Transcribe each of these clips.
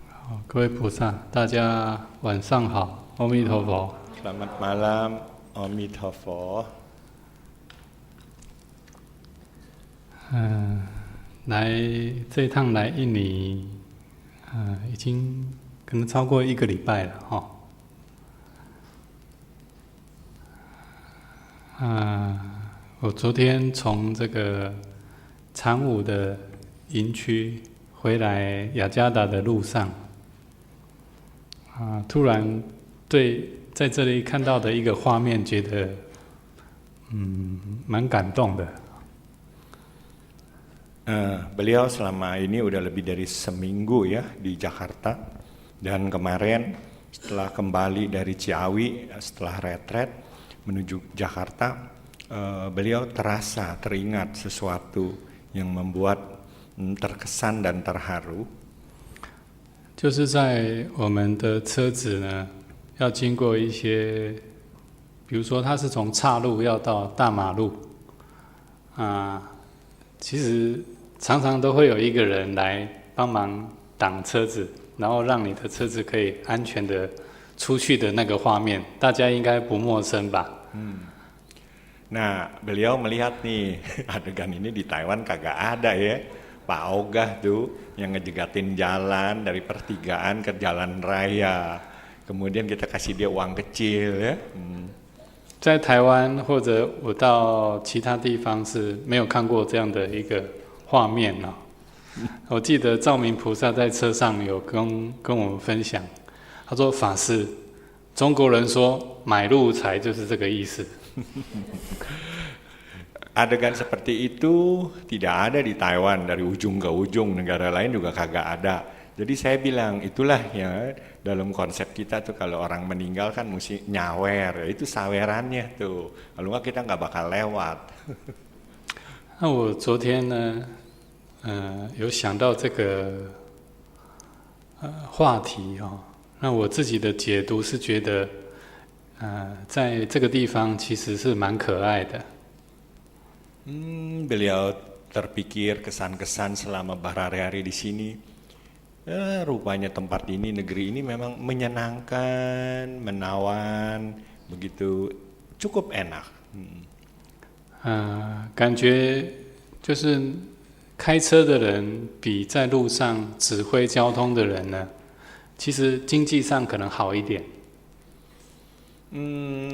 好，各位菩萨，大家晚上好，阿弥陀佛。Selamat malam, Amitabha。来这一趟来印尼，已经可能超过1个礼拜了哈。我昨天从这个长武的营区回来雅加达的路上，突然对在这里看到的一个画面，觉得蛮感动的。Beliau selama ini udah lebih dari seminggu ya di Jakarta, dan kemarin setelah kembali dari Ciawi setelah retret menuju Jakarta, beliau teringat sesuatu yang membuat terkesan dan terharu。就是在我们的车子呢，要经过一些，比如说它是从岔路要到大马路，其实常常都会有一个人来帮忙挡车子，然后让你的车子可以安全的出去的那个画面，大家应该不陌生吧？Nah, beliau melihat nih adegan ini di Taiwan kagak ada ya. Pak Ogah tuh yang ngejegatin jalan dari pertigaan ke jalan raya. Kemudian kita kasih dia uang kecil ya. 在台湾或者我到其他地方是没有看过这样的一个画面我记得照明菩萨在车上有跟我们分享，他说：“法师，中国人说买路财就是这个意思。” Adegan seperti itu tidak ada di Taiwan, dari ujung ke ujung, negara lain juga kagak ada. Jadi saya bilang itulah ya dalam konsep kita tuh kalau orang meninggal kan mesti nyawer, itu sawerannya tuh. Kalau nggak kita nggak bakal lewat. 那我昨天呢，有想到这个话题那我自己的解读是觉得，在这个地方其实是蛮可爱的。Beliau terpikir kesan-kesan selama berhari-hari di sini. Rupanya tempat ini, negeri ini memang menyenangkan, menawan, begitu cukup enak. 感觉就是开车的人比在路上指挥交通的人呢，其实经济上可能好一点。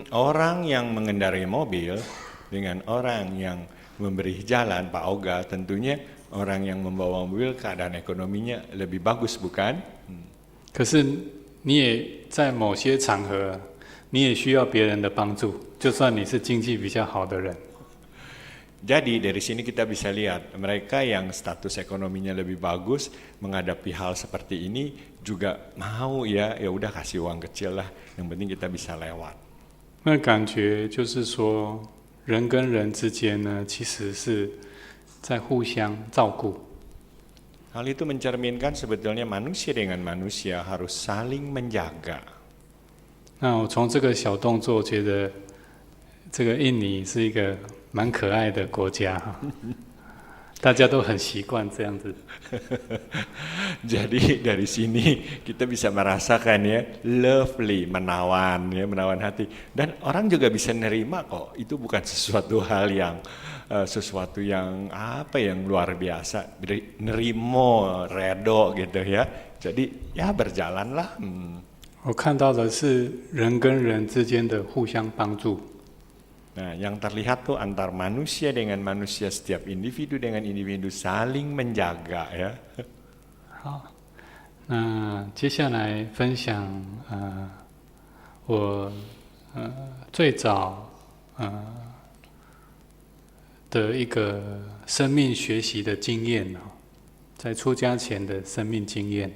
Orang yang mengendarai mobil dengan orang yang memberi jalan, Pak Oga, tentunya orang yang membawa mobil keadaan ekonominya lebih bagus, bukan? 可是你也在某些场合，你也需要别人的帮助，就算你是经济比较好的人。Jadi dari sini kita bisa lihat mereka yang status ekonominya lebih bagus menghadapi hal seperti ini juga mau ya udah kasih uang kecil lah, yang penting kita bisa lewat. 那感觉就是说，人跟人之间呢，其实是在互相照顾。Hal itu mencerminkan sebetulnya manusia dengan manusia harus saling menjaga. 那我从这个小动作觉得，这个印尼是一个蛮可爱的国家大家都很习惯这样子。Jadi dari sini kita bisa merasakan ya lovely, menawan hati, dan orang juga bisa nerima kok. Itu bukan sesuatu hal yang yang luar biasa. Nerimo, redo gitu ya. Jadi ya berjalanlah. 我看到的是人跟人之间的互相帮助。Nah, yang terlihat tuh antar manusia dengan manusia, setiap individu dengan individu saling menjaga ya. 好，那接下来分享我最早的一个生命学习的经验在出家前的生命经验。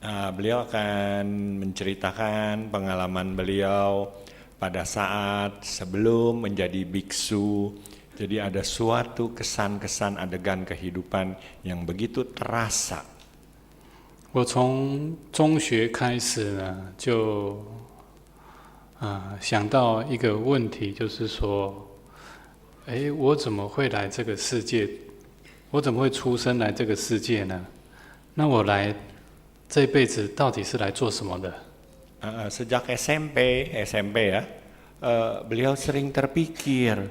Beliau akan menceritakan pengalaman beliau pada saat sebelum menjadi biksu. Jadi ada suatu kesan-kesan adegan kehidupan yang begitu terasa. 我从中学开始呢，就想到一个问题，就是说，我怎么会来这个世界？我怎么会出生来这个世界呢？那我来这辈子到底是来做什么的？ Sejak SMP ya, beliau sering terpikir,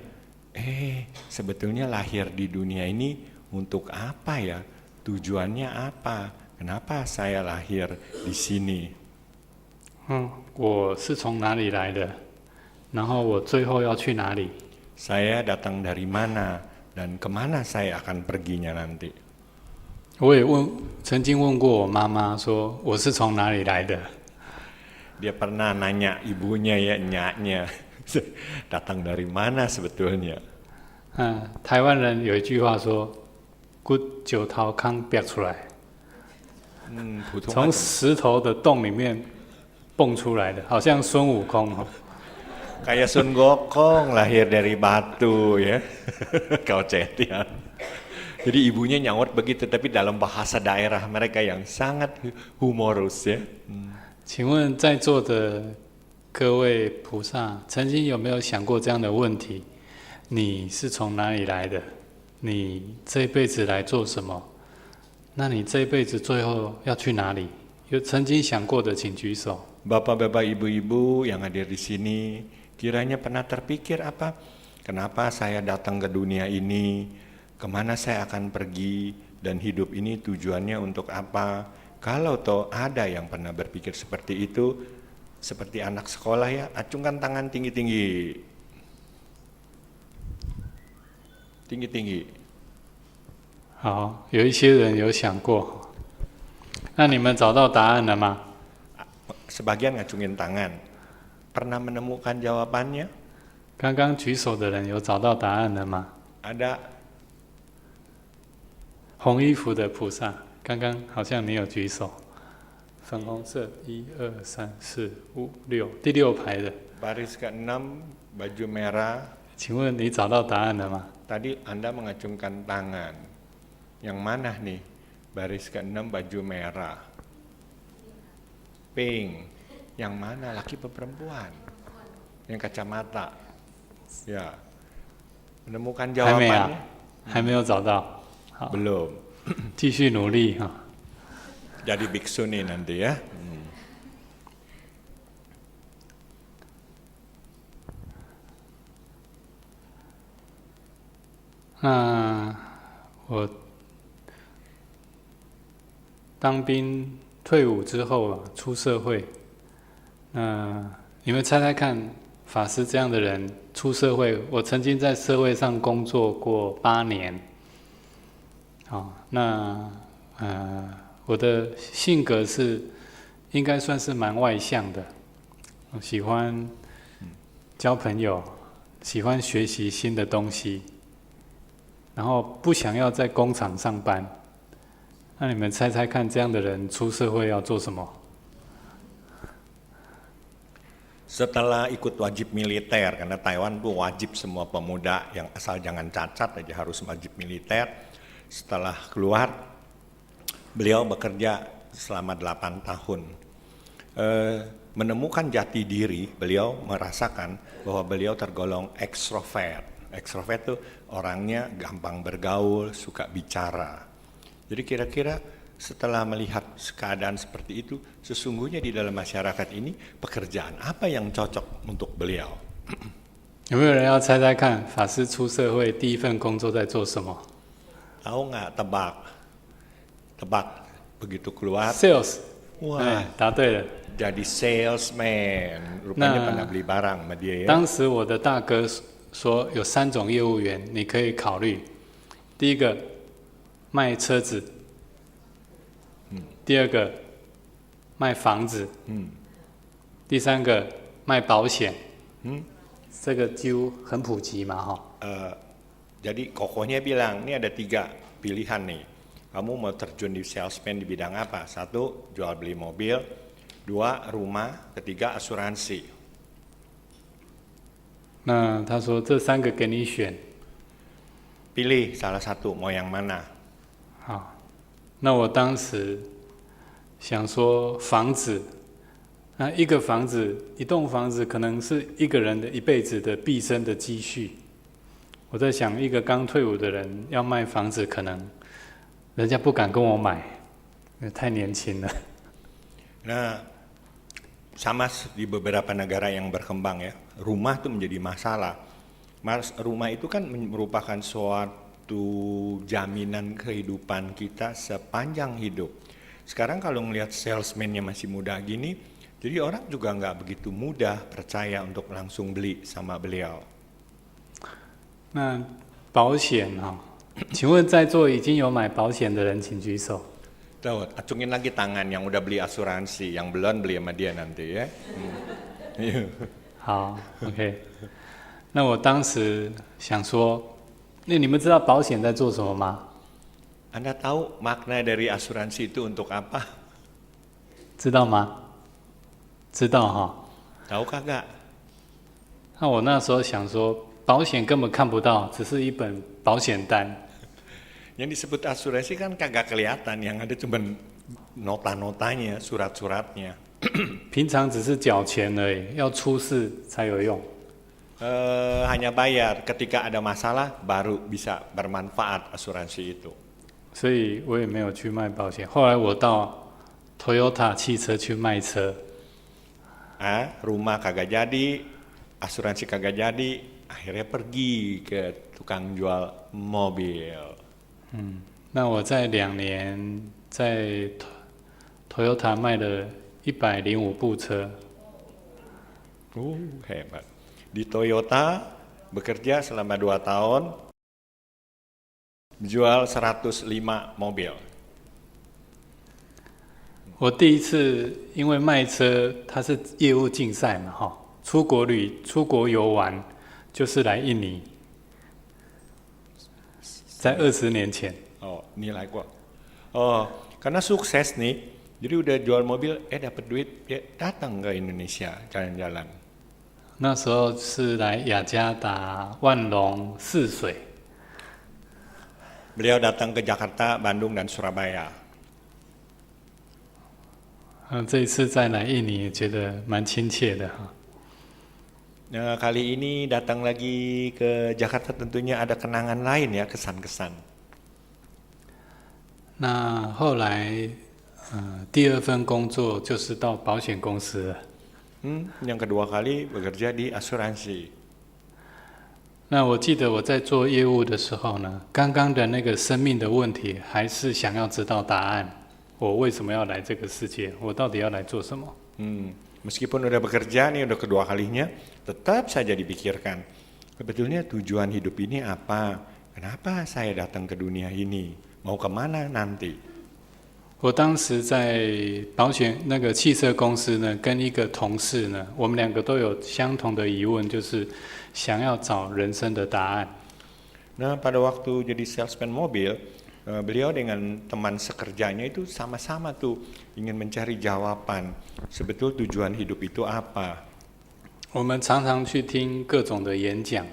sebetulnya lahir di dunia ini untuk apa ya? Tujuannya apa? Kenapa saya lahir di sini? 我是从哪里来的？然后我最后要去哪里？ Saya datang dari mana dan kemana saya akan perginya nanti? 我也曾经问过我妈妈说我是从哪里来的？ Dia pernah nanya ibunya ya, nyaknya, datang dari mana sebetulnya? 台湾人有一句话说“骨九头康憋出来”，从石头的洞里面蹦出来的，好像孙悟空哦。 Kayak Sun Gokong lahir dari batu ya, kau cetian. Jadi ibunya nyaut begitu, tapi dalam bahasa daerah mereka yang sangat humorous ya. 请问在座的各位菩萨，曾经有没有想过这样的问题？你是从哪里来的？你这辈子来做什么？那你这辈子最后要去哪里？有曾经想过的，请举手。 Bapak-bapak, ibu-ibu yang hadir di sini, kiranya pernah terpikir apa? Kenapa saya datang ke dunia ini? Kemana saya akan pergi? Dan hidup ini tujuannya untuk apa? Kalau toh ada yang pernah berpikir seperti itu, seperti anak sekolah ya, acungkan tangan tinggi-tinggi. Tinggi-tinggi. 好，有一些人有想过。那你们找到答案了吗？ Sebagian ngacungin tangan. Pernah menemukan jawabannya? 刚刚举手的人有找到答案了吗？ Ada 红衣服的菩萨，刚刚好像你有举手。粉红色，1、2、3、4、5、6，第6排的。 baris ke-6, baju merah. 请问你找到答案了吗？ Tadi Anda mengacungkan tangan. Yang mana nih? Baris ke-6 baju merah. Pink. Yang mana? Laki atau perempuan? Yang kacamata. Ya. Menemukan jawabannya? 还没有找到。好， Belum. 继续努力哈。 Jadi biksu nih nanti ya.我当兵退伍之后出社会，你们猜猜看，法师这样的人出社会，我曾经在社会上工作过8年。我的性格是应该算是蛮外向的，我喜欢交朋友，喜欢学习新的东西，然后不想要在工厂上班。那你们猜猜看，这样的人出社会要做什么？ Setelah ikut wajib militer, karena Taiwan tuh wajib semua pemuda yang asal jangan cacat aja harus wajib militer. Setelah keluar, beliau bekerja selama 8 tahun. Menemukan jati diri, beliau merasakan bahwa beliau tergolong ekstrovert. Ekstrovert tuh orangnya gampang bergaul, suka bicara. Jadi kira-kira setelah melihat keadaan seperti itu, sesungguhnya di dalam masyarakat ini pekerjaan apa yang cocok untuk beliau? 有没有人要猜猜看，法师出社会第一份工作在做什么 Tahu nggak? Tebak begitu keluar.？Sales。 Wah, 答对了。 jadi salesman. Rupanya pernah beli barang sama dia ya. 当时我的大哥说有3种业务员你可以考虑，第一个卖车子，第二个卖房子，第三个卖保险。这个几乎很普及嘛，哈。Jadi kokohnya bilang, ini ada 3 pilihan nih. Kamu mau terjun di salesman di bidang apa? 1, jual beli mobil. 2, rumah. 3, asuransi. 那他说这3个给你选， Pilih salah satu, mau yang mana? 好。那我当时想说房子，那一个房子，一栋房子可能是一个人的一辈子的毕生的积蓄。我在想，一个刚退伍的人要卖房子，可能人家不敢跟我买。太年轻了。Nah, sama di beberapa negara yang berkembang ya, rumah tuh menjadi masalah. Rumah itu kan merupakan suatu jaminan kehidupan kita sepanjang hidup. Sekarang kalau ngelihat salesman-nya masih muda gini, jadi orang juga nggak begitu mudah percaya untuk langsung beli sama beliau. 那保险哈、请问在座已经有买保险的人，请举手。 Tuh, acungin lagi tangan yang udah beli asuransi, yang belum beli sama dia nanti ya. 好，OK。那我当时想说，那你们知道保险在做什么吗？ Anda tahu makna dari asuransi itu untuk apa? 知道吗？知道哈。 Tahu kagak? 那我那时候想说，保险根本看不到，只是一本保险单。 Yang disebut asuransi kan kagak kelihatan, yang ada cuma nota-notanya, surat-suratnya. 平常只是缴钱而已，要出事才有用。 Hanya bayar ketika ada masalah baru bisa bermanfaat asuransi itu. 所以我也没有去卖保险。后来我到 Toyota 汽车去卖车， Rumah kagak jadi, asuransi kagak jadi, akhirnya pergi ke tukang jual mobil. 那我在2年在 Toyota 卖了105部车。 Hebat. Di Toyota bekerja selama 2 tahun, jual 105 mobil. 我第一次因为卖车，它是业务竞赛嘛，哈，出国游玩，就是来印尼，在20年前。 Oh, nilai gua. Oh, karena sukses nih, jadi udah jual mobil, dapat duit, ya datang ke Indonesia jalan-jalan. 那时候是来雅加达、万隆、泗水。 Beliau datang ke Jakarta, Bandung, dan Surabaya. 这一次再来印尼，也觉得蛮亲切的哈。 Nah, kali ini datang lagi ke Jakarta tentunya ada kenangan lain ya, kesan-kesan. 那后来，第2份工作就是到保险公司了。 Yang kedua kali bekerja di asuransi. 那我记得我在做业务的时候呢，刚刚的那个生命的问题，还是想要知道答案。我为什么要来这个世界？我到底要来做什么？ Meskipun udah bekerja nih, udah kedua kalinya, tetap saja dipikirkan. Sebetulnya tujuan hidup ini apa? Kenapa saya datang ke dunia ini? Mau kemana nanti? 我当时在保险那个汽车公司呢，跟一个同事呢，我们2个都有相同的疑问，就是想要找人生的答案。 Nah, pada waktu jadi salesman mobil, beliau dengan teman sekerjanya itu sama-sama tuh ingin mencari jawaban. Sebetul tujuan hidup itu apa? 我们常常去听各种的演讲，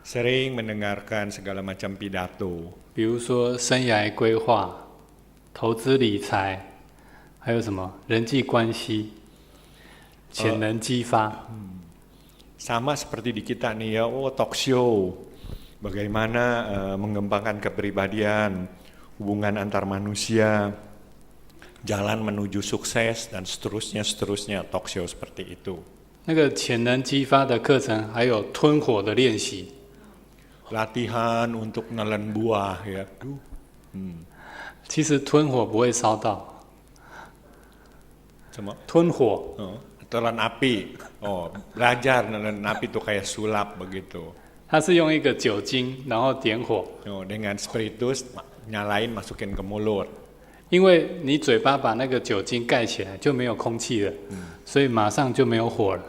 Sering mendengarkan segala macam pidato. 比如说生涯规划、投资理财，还有什么人际关系、潜能激发。 Sama seperti di kita nih ya, talk show. Bagaimana mengembangkan kepribadian, hubungan antar manusia, jalan menuju sukses dan seterusnya talk show seperti itu. 那个潜能激发的课程，还有吞火的练习。 Latihan untuk nelen buah ya. 其实吞火不会烧到， Sama? 吞火 Telan api. Belajar nelen api tuh kayak sulap begitu. 它是用一个酒精，然后点火， Dengan spiritus nyalain masukin ke mulut. 因为你嘴巴把那个酒精盖起来，就没有空气了，所以马上就没有火了。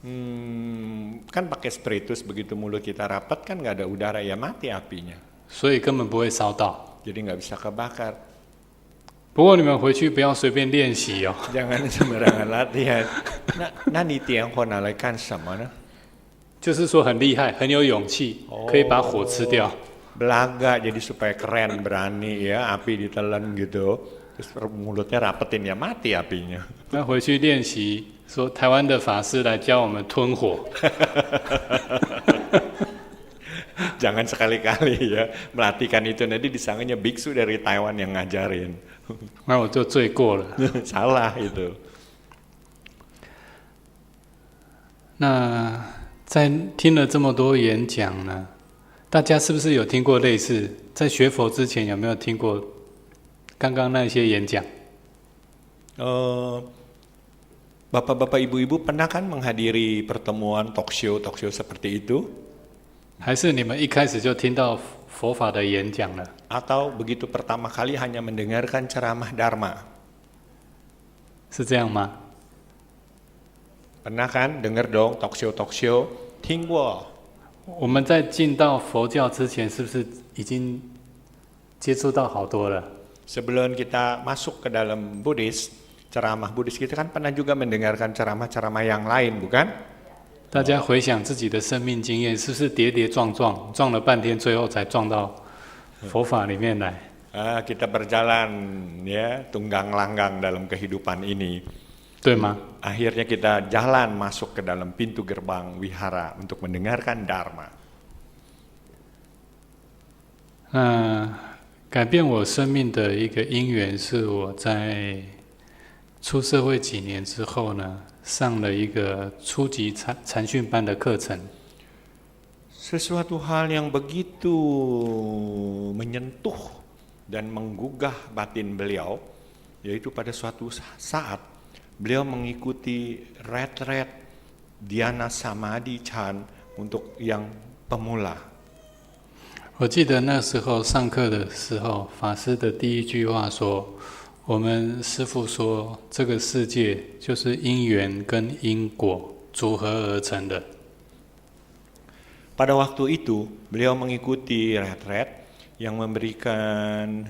Kan pakai spiritus begitu mulut kita rapat kan nggak ada udara ya mati apinya. 所以根本不会烧到。 Jadi nggak bisa kebakar. 不过你们回去不要随便练习哦。 Jangan sembarangan latihan. Nah, Tiangho nalaikan sama nah. 就是说很厉害，很有勇气，可以把火吃掉。 Belaga jadi supaya keren, berani ya, api ditelan gitu. Terus mulutnya rapetin ya mati apinya. 那回去练习，说台湾的法师来教我们吞火。Jangan sekali-kali ya melatihkan itu, nanti disangkanya biksu dari Taiwan yang ngajarin. 那我就罪过了。Salah itu. 那在听了这么多演讲呢，大家是不是有听过类似？在学佛之前有没有听过刚刚那些演讲？ Bapak-bapak, ibu-ibu pernah kan menghadiri pertemuan talk show seperti itu? 还是你们一开始就听到佛法的演讲了？ Atau begitu pertama kali hanya mendengarkan ceramah Dharma? 是这样吗？ Pernah kan dengar dong talk show, 听过。 我们在进到佛教之前，是不是已经接触到好多了？ Sebelum kita masuk ke dalam Buddhis, ceramah Buddhis, kita kan pernah juga mendengarkan ceramah-ceramah yang lain, bukan? 大家回想自己的生命经验，是不是跌跌撞撞，撞了半天，最后才撞到佛法里面来？ Kita berjalan ya tunggang langgang dalam kehidupan ini. 对吗？ Akhirnya kita jalan masuk ke dalam pintu gerbang wihara untuk mendengarkan Dharma. 改变我生命的一个因缘，是我在出社会几年之后呢，上了一个初级禅训班的课程。 Sesuatu hal yang begitu menyentuh dan menggugah batin beliau, yaitu pada suatu saat beliau mengikuti retret Dhyana Samadhi Chan untuk yang pemula. 我记得那时候上课的时候，法师的第一句话说：“我们师父说，这个世界就是因缘跟因果组合而成的。” Pada waktu itu, beliau mengikuti retret yang memberikan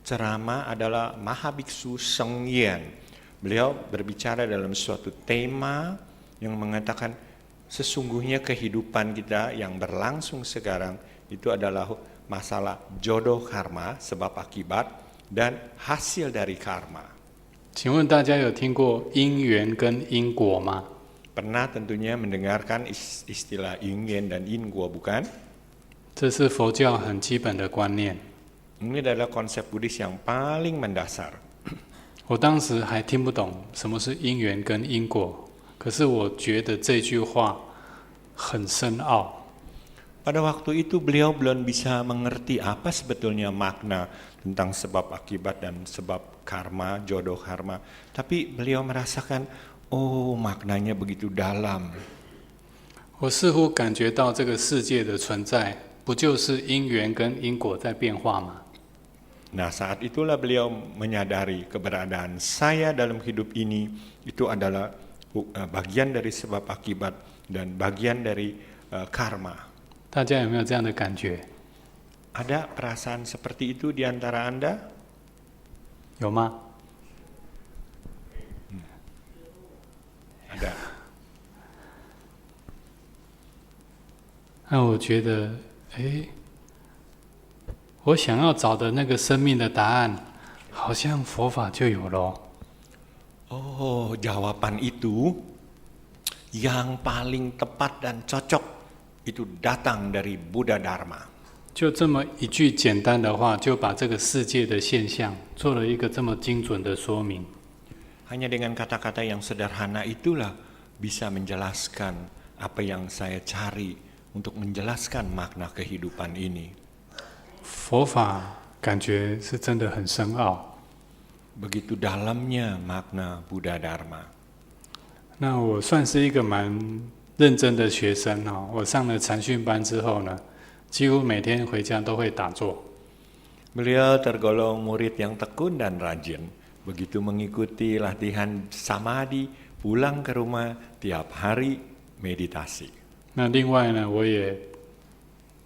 ceramah adalah Mahabiksu Sheng Yen. Beliau berbicara dalam suatu tema yang mengatakan sesungguhnya kehidupan kita yang berlangsung sekarang itu adalah masalah jodoh karma, sebab akibat, dan hasil dari karma. 请问大家有听过因缘跟因果吗？ Pernah tentunya mendengarkan istilah yin dan yin gua, bukan? 这是佛教很基本的观念。 Ini adalah konsep Buddhis yang paling mendasar. 我当时还听不懂什么是因缘跟因果，可是我觉得这句话很深奥。 Pada waktu itu beliau belum bisa mengerti apa sebetulnya makna tentang sebab akibat dan sebab karma, jodoh karma. Tapi beliau merasakan, oh maknanya begitu dalam. 我似乎感觉到这个世界的存在，不就是因缘跟因果在变化吗？ Nah saat itulah beliau menyadari keberadaan saya dalam hidup ini itu adalah bagian dari sebab akibat dan bagian dari karma. 大家有没有这样的感觉？ Ada perasaan seperti itu di antara Anda? 有吗？ Ada. 那我觉得，我想要找的那个生命的答案，好像佛法就有了。 Oh, jawaban itu yang paling tepat dan cocok itu datang dari Buddha Dharma. 就这么一句简单的话，就把这个世界的现象做了一个这么精准的说明。 Hanya dengan kata-kata yang sederhana itulah bisa menjelaskan apa yang saya cari untuk menjelaskan makna kehidupan ini. 佛法感觉是真的很深奥。 Begitu dalamnya makna Buddha Dharma. 那我算是一个蛮认真的学生哦。我上了禅训班之后呢，几乎每天回家都会打坐。 Beliau tergolong murid yang tekun dan rajin. Begitu mengikuti latihan samadhi, pulang ke rumah tiap hari meditasi. 那另外呢，我也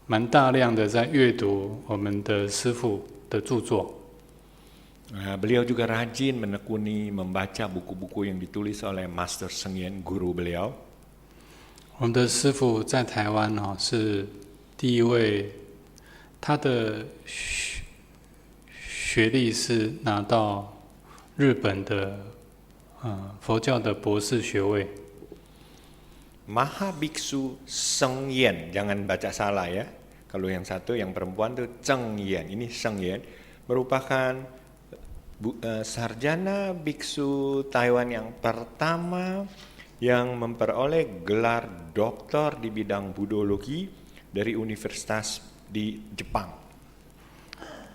蛮大量的在阅读我们的师父的著作。 Beliau juga rajin menekuni membaca buku-buku yang ditulis oleh Master Sheng Yen, guru beliau. 我们的师父在台湾哦，是第一位，他的学历是拿到日本的佛教的博士学位。 Mahabiksu Sheng Yen, jangan baca salah ya. Kalau yang satu, yang perempuan tuh Zheng Yan. Ini Sheng Yan merupakan sarjana biksu Taiwan yang pertama yang memperoleh gelar doktor di bidang budologi dari universitas di Jepang.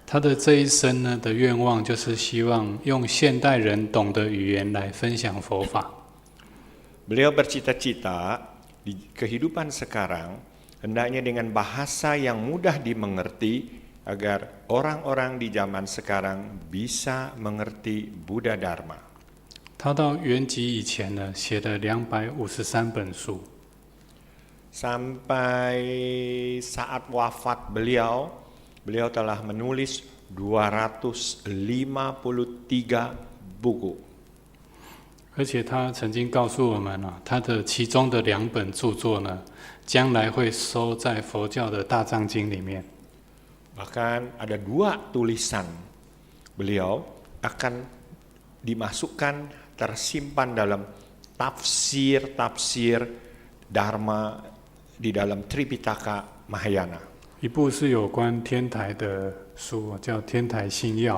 他的这一生呢的愿望就是希望用现代人懂的语言来分享佛法。Beliau bercita-cita di kehidupan sekarang hendaknya dengan bahasa yang mudah dimengerti agar orang-orang di zaman sekarang bisa mengerti Buddha Dharma. 他到圆寂以前呢，写了253本书。 Sampai saat wafat beliau telah menulis 253 buku. 而且他曾经告诉我们他的其中的2本著作呢，将来会收在佛教的大藏经里面。 Bahkan ada 2 tulisan beliau akan dimasukkan, tersimpan dalam tafsir Dharma di dalam Tripitaka Mahayana. 一部是有关天台的书，叫《天台信要》；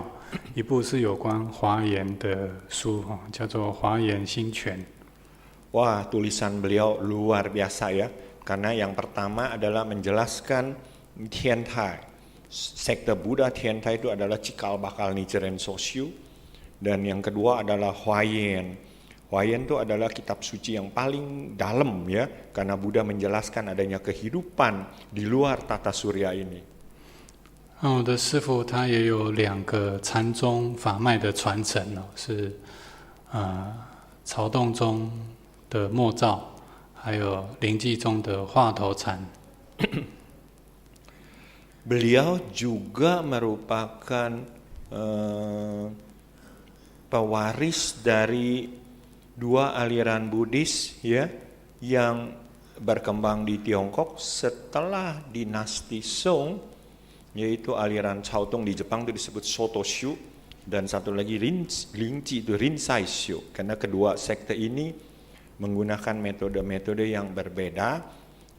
一部是有关华严的书，叫做《华严心权》。 Wah, tulisan beliau luar biasa ya. Karena yang pertama adalah menjelaskan Tiantai. Sekte Buddha Tiantai itu adalah cikal bakal Nichiren Soshu. Dan yang kedua adalah Huayan. Huayan itu adalah kitab suci yang paling dalam ya. Karena Buddha menjelaskan adanya kehidupan di luar tata surya ini. 我的师父他也有2个禅宗法脉的传承是曹洞宗的默照，还有临济宗的化头禅。 Beliau juga merupakan pewaris dari 2 aliran Buddhis ya yang berkembang di Tiongkok setelah dinasti Song, yaitu aliran Caotong di Jepang itu disebut Sotoshu, dan satu lagi Lingji itu Rinsaishu. Karena kedua sekte ini menggunakan metode-metode yang berbeda,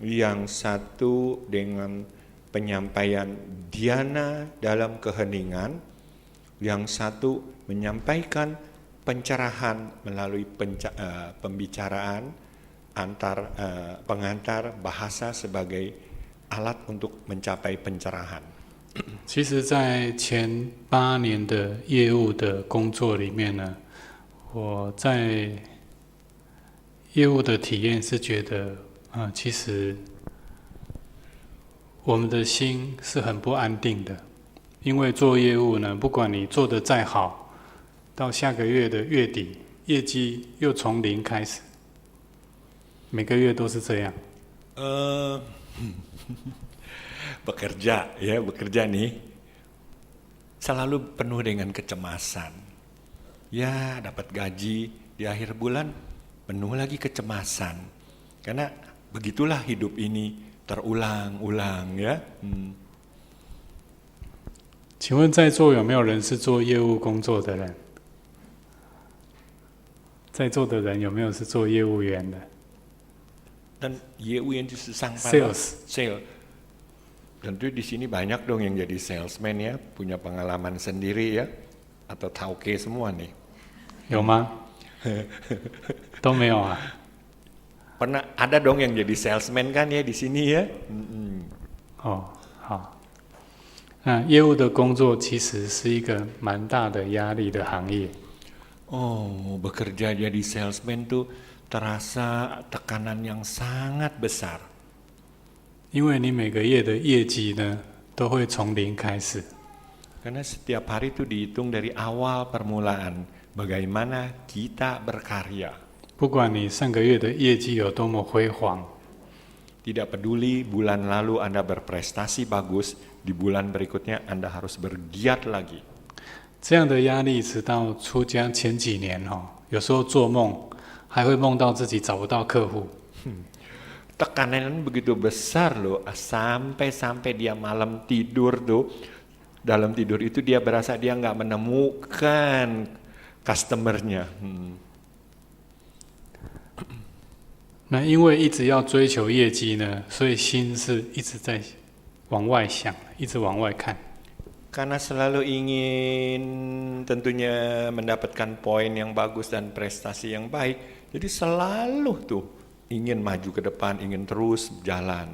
yang satu dengan penyampaian dhyana dalam keheningan, yang satu menyampaikan pencerahan melalui pembicaraan pengantar bahasa sebagai alat untuk mencapai pencerahan. 其实在前8年的业务的工作里面呢，我在业务的体验是觉得其实我们的心是很不安定的，因为做业务呢，不管你做得再好，到下个月的月底，业绩又从0开始，每个月都是这样。Bekerja nih selalu penuh dengan kecemasan. Ya, dapat gaji di akhir bulan penuh lagi kecemasan. Karena begitulah hidup ini terulang-ulang ya. 请问在座有没有人是做业务工作的人？在座的人有没有是做业务员的？ Dan 业务员就是上班 Sales. Tentu di sini banyak dong yang jadi salesman ya, punya pengalaman sendiri ya, atau tauke semua nih. 有吗？都没有啊。 Pernah ada dong yang jadi salesman kan ya di sini ya? 哦，好。那业务的工作其实是一个蛮大的压力的行业。 Oh, bekerja jadi salesman tuh terasa tekanan yang sangat besar. 因为你每个月的业绩呢，都会从0开始。 Karena setiap hari itu dihitung dari awal permulaan, bagaimana kita berkarya. 不管你上个月的业绩有多么辉煌， Tidak peduli bulan lalu Anda berprestasi bagus, di bulan berikutnya Anda harus bergiat lagi. 这样的压力直到出家前几年有时候做梦还会梦到自己找不到客户。 Tekanan begitu besar loh, sampai dia malam tidur tuh, dalam tidur itu dia berasa dia nggak menemukan customernya. 那因为一直要追求业绩呢，所以心是一直在往外想，一直往外看。 Karena selalu ingin tentunya mendapatkan poin yang bagus dan prestasi yang baik, jadi selalu tuh ingin maju ke depan, ingin terus jalan.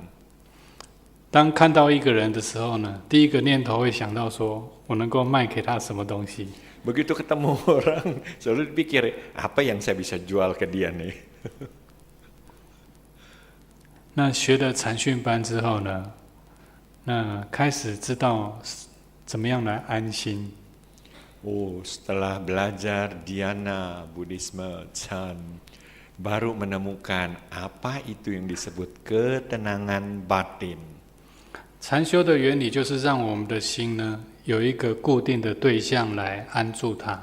当看到一个人的时候呢，第一个念头会想到说，我能够卖给他什么东西。 Begitu ketemu orang, selalu dipikir, apa yang saya bisa jual ke dia nih? 那学了禅训班之后呢，那开始知道怎么样来安心。 Oh, setelah belajar dhyana, Buddhisme, Chan, baru menemukan apa itu yang disebut ketenangan batin. 禅修的原理就是让我们的心呢有一个固定的对象来安住它。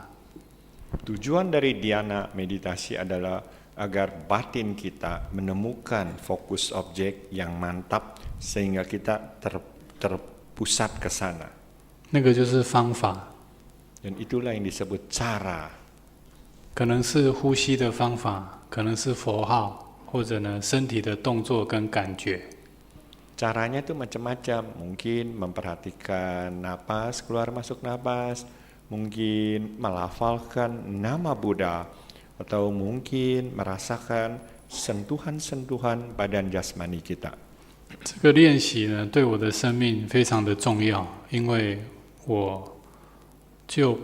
Tujuan dari dhyana meditasi adalah agar batin kita menemukan fokus objek yang mantap sehingga kita terpusat ke sana. 那个就是方法， Dan itulah yang disebut cara. 可能是呼吸的方法，可能是佛号，或者呢身体的动作跟感觉。 Caranya itu macam-macam, mungkin memperhatikan napas, keluar masuk napas, mungkin melafalkan nama Buddha, atau mungkin merasakan sentuhan-sentuhan badan jasmani kita. 这个练习呢，对我的生命非常的重要，因为我就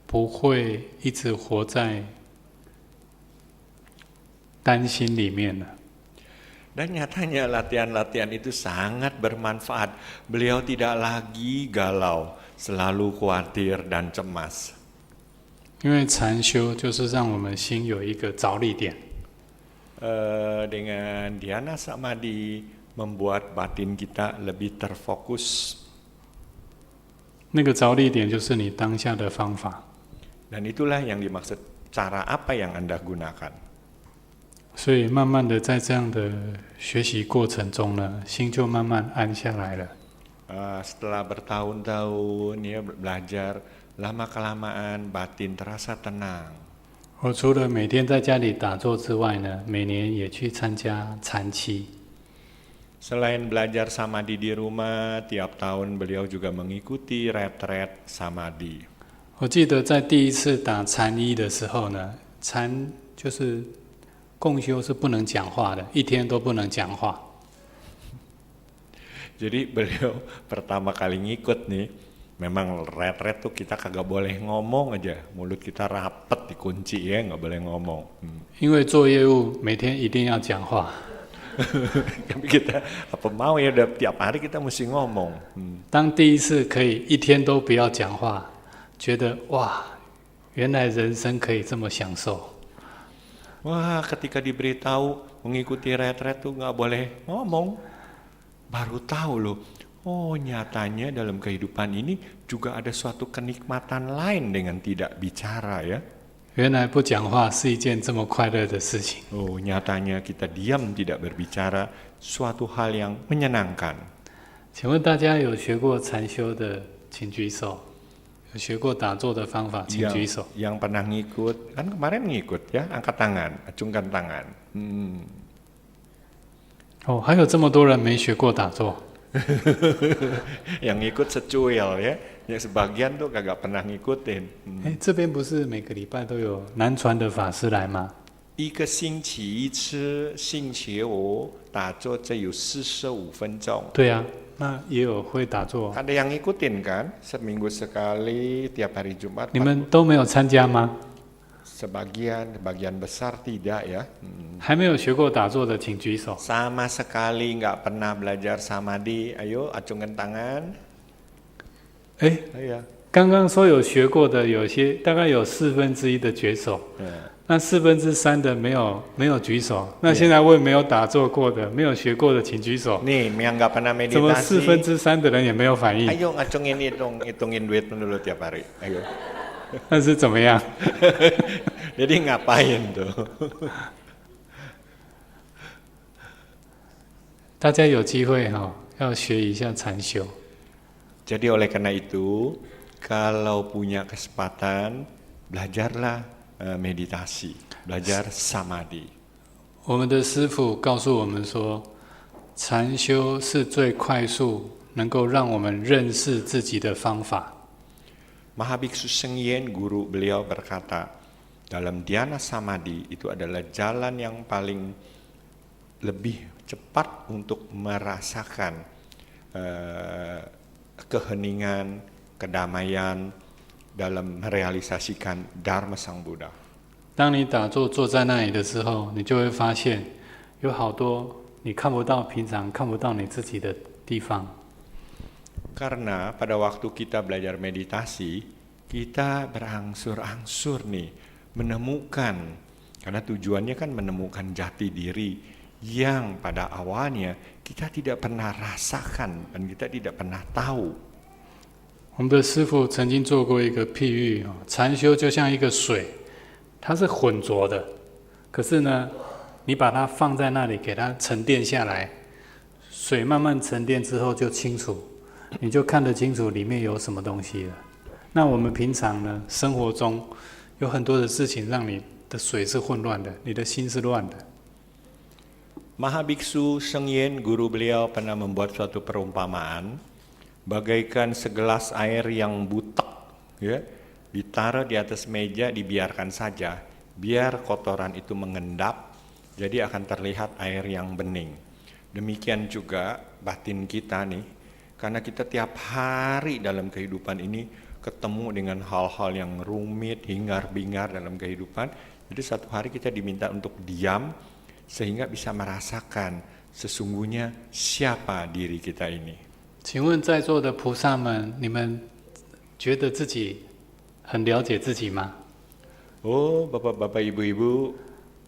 不会一直活在担心里面了。 Dan nyatanya latihan-latihan itu sangat bermanfaat. Beliau tidak lagi galau, selalu khawatir dan cemas. 因为禅修就是让我们心有一个着力点。 Dengan dhyana samadhi membuat batin kita lebih terfokus. 那个着力点就是你当下的方法。 Dan itulah yang dimaksud cara apa yang Anda gunakan. 所以慢慢的在这样的学习过程中呢，心就慢慢安下来了。 Setelah bertahun-tahun ya belajar, lama-kelamaan batin terasa tenang. 我除了每天在家里打坐之外呢，每年也去参加禅期。 Selain belajar samadhi di rumah, tiap tahun beliau juga mengikuti retret samadhi. 我记得在第一次打禅一的时候呢，禅就是共修是不能讲话的，一天都不能讲话。 Jadi beliau pertama kali ngikut nih, memang retret tuh kita kagak boleh ngomong aja, mulut kita rapet dikunci ya, nggak boleh ngomong. 因为做业务每天一定要讲话。 Tapi kita apa mau ya, udah tiap hari kita mesti ngomong. 当第一次可以一天都不要讲话，觉得哇，原来人生可以这么享受。 Wah, ketika diberitahu mengikuti retret tuh nggak boleh ngomong, baru tahu loh. Oh, nyatanya dalam kehidupan ini juga ada suatu kenikmatan lain dengan tidak bicara ya. 原来不讲话是一件这么快乐的事情。 Oh, nyatanya kita diam tidak berbicara suatu hal yang menyenangkan. 请问大家有学过禅修的，请举手。有学过打坐的方法，请举手。 Yang pernah ngikut, kan kemarin ngikut ya, angkat tangan, acungkan tangan. 哦，还有这么多人没学过打坐。 Yang ngikut secuil ya, yang sebagian tuh kagak pernah ngikutin. 哎，这边不是每个礼拜都有南传的法师来吗？ 一个星期一次星期五打坐只有45分钟。对啊，那也有会打坐。 Ada yang ngikutin kan, seminggu sekali, tiap hari Jumat. 你们都没有参加吗？ Sebagian besar tidak ya. 还没有学过打坐的，请举手。 Sama sekali nggak pernah belajar samadhi. Ayo acungkan tangan. 哎， Ayo. 刚刚说有学过的，有些大概有1/4的举手。 那3/4的没有举手。那现在问没有打坐过的、没有学过的，请举手。 Nih, yang nggak pernah 怎么 meditasi. 3/4的人也没有反应？ Ayo ngacungin hitungin duit dulu tiap hari. Ayo. 那是怎么样？ Jadi ngapain tuh? 大家有机会要学一下禅修。 Jadi oleh karena itu, kalau punya kesempatan, belajarlah meditasi, belajar samadhi. 我们的师父告诉我们说，禅修是最快速能够让我们认识自己的方法。Mahabiksu Sengyen, guru beliau berkata, dalam dhyana samadhi itu adalah jalan yang paling lebih cepat untuk merasakan keheningan, kedamaian dalam merealisasikan Dharma Sang Buddha. 当你打坐坐在那里的时候，你就会发现有好多你看不到，平常看不到你自己的地方。Karena pada waktu kita belajar meditasi, kita berangsur-angsur nih menemukan, karena tujuannya kan menemukan jati diri yang pada awalnya kita tidak pernah rasakan dan kita tidak pernah tahu. 我们的师父曾经做过一个譬喻，禅修就像一个水，它是浑浊的，可是呢，你把它放在那里，给它沉淀下来，水慢慢沉淀之后就清楚，你就看得清楚里面有什么东西了。那我们平常呢，生活中有很多的事情让你的水是混乱的，你的心是乱的。Mahabiksu Sengyen, guru beliau pernah membuat suatu perumpamaan bagaikan segelas air yang butek, ya, ditaruh di atas meja, dibiarkan saja, biar kotoran itu mengendap, jadi akan terlihat air yang bening. Demikian juga batin kita nih, karena kita tiap hari dalam kehidupan ini ketemu dengan hal-hal yang rumit, hingar-bingar dalam kehidupan. Jadi satu hari kita diminta untuk diam sehingga bisa merasakan sesungguhnya siapa diri kita ini. 请问在座的菩萨们，你们觉得自己很了解自己吗？ Oh, bapak-bapak, ibu-ibu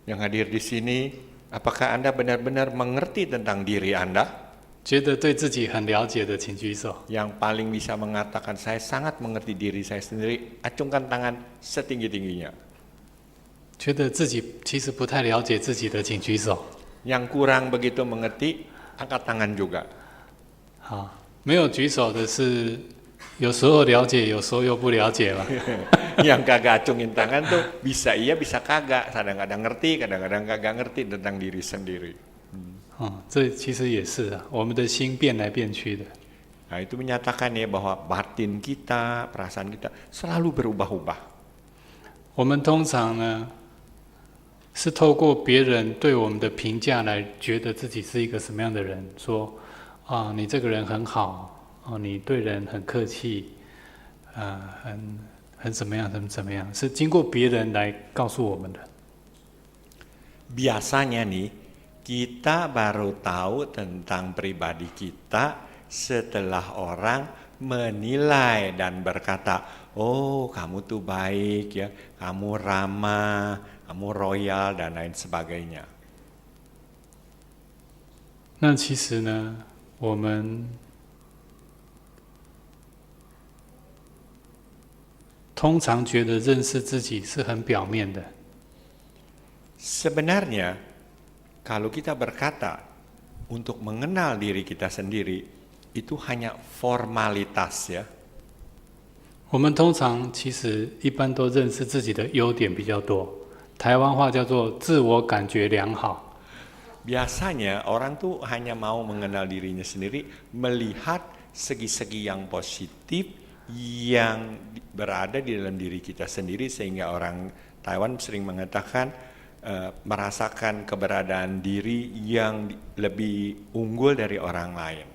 yang hadir di sini, apakah Anda benar-benar mengerti tentang diri Anda? 觉得对自己很了解的，请举手。 Yang paling bisa mengatakan saya sangat mengerti diri saya sendiri, acungkan tangan setinggi-tingginya. 觉得自己其实不太了解自己的，请举手。 Yang kurang begitu mengerti, angkat tangan juga. 好，没有举手的是有时候了解，有时候又不了解嘛。Yang kagak acungin tangan tuh bisa iya bisa kagak, kadang-kadang ngerti, kadang-kadang kagak ngerti tentang diri sendiri. 这其实也是啊，我们的心变来变去的。 Nah, itu menyatakan ya bahwa batin kita, perasaan kita selalu berubah-ubah. 我们通常呢，是透过别人对我们的评价来觉得自己是一个什么样的人，说啊，你这个人很好，哦，你对人很客气，很怎么样，怎么样，是经过别人来告诉我们的。 Biasanya nih, kita baru tahu tentang pribadi kita setelah orang menilai dan berkata, oh kamu tuh baik ya, kamu ramah, kamu royal dan lain sebagainya. 那其实呢，我们通常觉得认识自己是很表面的。 Sebenarnya, kalau kita berkata untuk mengenal diri kita sendiri, itu hanya formalitas ya. 我们通常其实一般都认识自己的优点比较多，台湾话叫做自我感觉良好。 Biasanya orang tuh hanya mau mengenal dirinya sendiri, melihat segi-segi yang positif yang berada di dalam diri kita sendiri, sehingga orang Taiwan sering mengatakan merasakan keberadaan diri yang lebih unggul dari orang lain.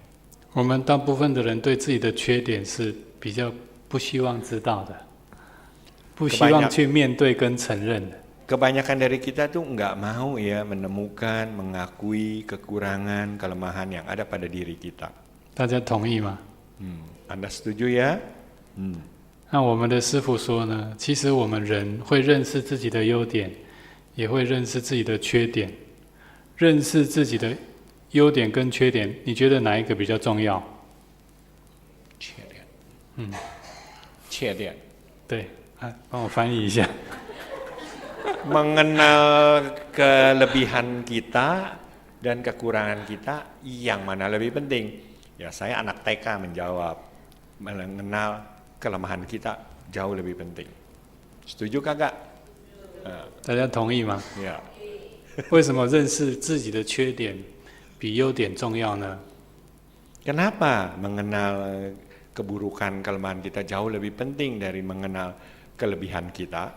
我们大部分的人对自己的缺点是比较不希望知道的，不希望去面对跟承认的。 Kebanyakan dari kita tuh nggak mau ya menemukan, mengakui kekurangan, kelemahan yang ada pada diri kita. 大家同意吗？ Anda setuju ya? 那我们的师父说呢，其实我们人会认识自己的优点，也会认识自己的缺点。认识自己的优点跟缺点，你觉得哪一个比较重要？缺点。缺点。对，帮我翻译一下。 Mengenal kelebihan kita dan kekurangan kita, yang mana lebih penting? Ya saya anak TK menjawab, mengenal kelemahan kita jauh lebih penting. Setuju kagak? 大家同意吗？ Ya. 为什么认识自己的缺点比优点重要呢？ Kenapa mengenal keburukan kelemahan kita jauh lebih penting dari mengenal kelebihan kita?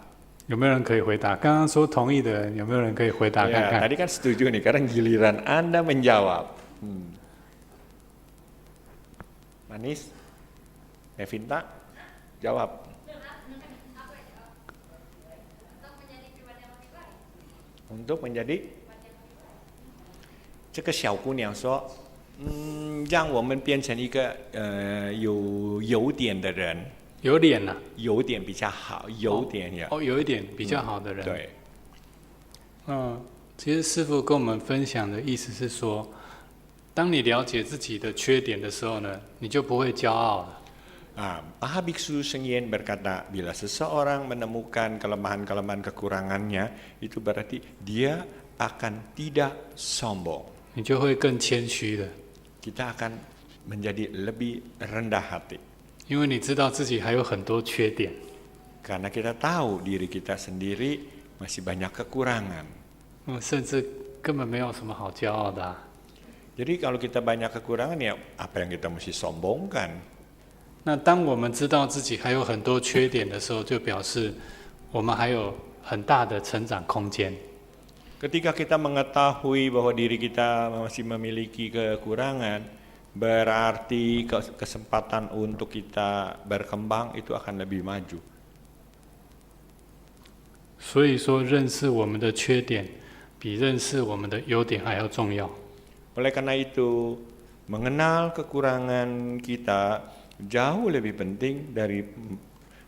有没有人可以回答？刚刚说同意的人，有没有人可以回答看 Ya, 看？ tadi kan setuju nih, karena giliran Anda menjawab. Manis, Evinta, jawab. Untuk menjadi 这个小姑娘说，让我们变成一个有优点的人，有脸呐、优点比较好，优点呀。哦，有一点比较好的人。对，其实师父跟我们分享的意思是说，当你了解自己的缺点的时候呢，你就不会骄傲了。Maha Biksu Shengyen berkata, bila seseorang menemukan kelemahan-kelemahan kekurangannya, itu berarti dia akan tidak sombong. 你就会更谦虚的， Kita akan menjadi lebih rendah hati. 因为你知道自己还有很多缺点。 Karena kita tahu diri kita sendiri masih banyak kekurangan. 甚至根本没有什么好骄傲的、啊。 Jadi kalau kita banyak kekurangan, ya apa yang kita mesti sombongkan? 那当我们知道自己还有很多缺点的时候，就表示我们还有很大的成长空间。 Ketika kita mengetahui bahwa diri kita masih memiliki kekurangan, berarti kesempatan untuk kita berkembang itu akan lebih maju. 所以说，认识我们的缺点，比认识我们的优点还要重要。 Oleh karena itu, mengenal kekurangan kita jauh lebih penting dari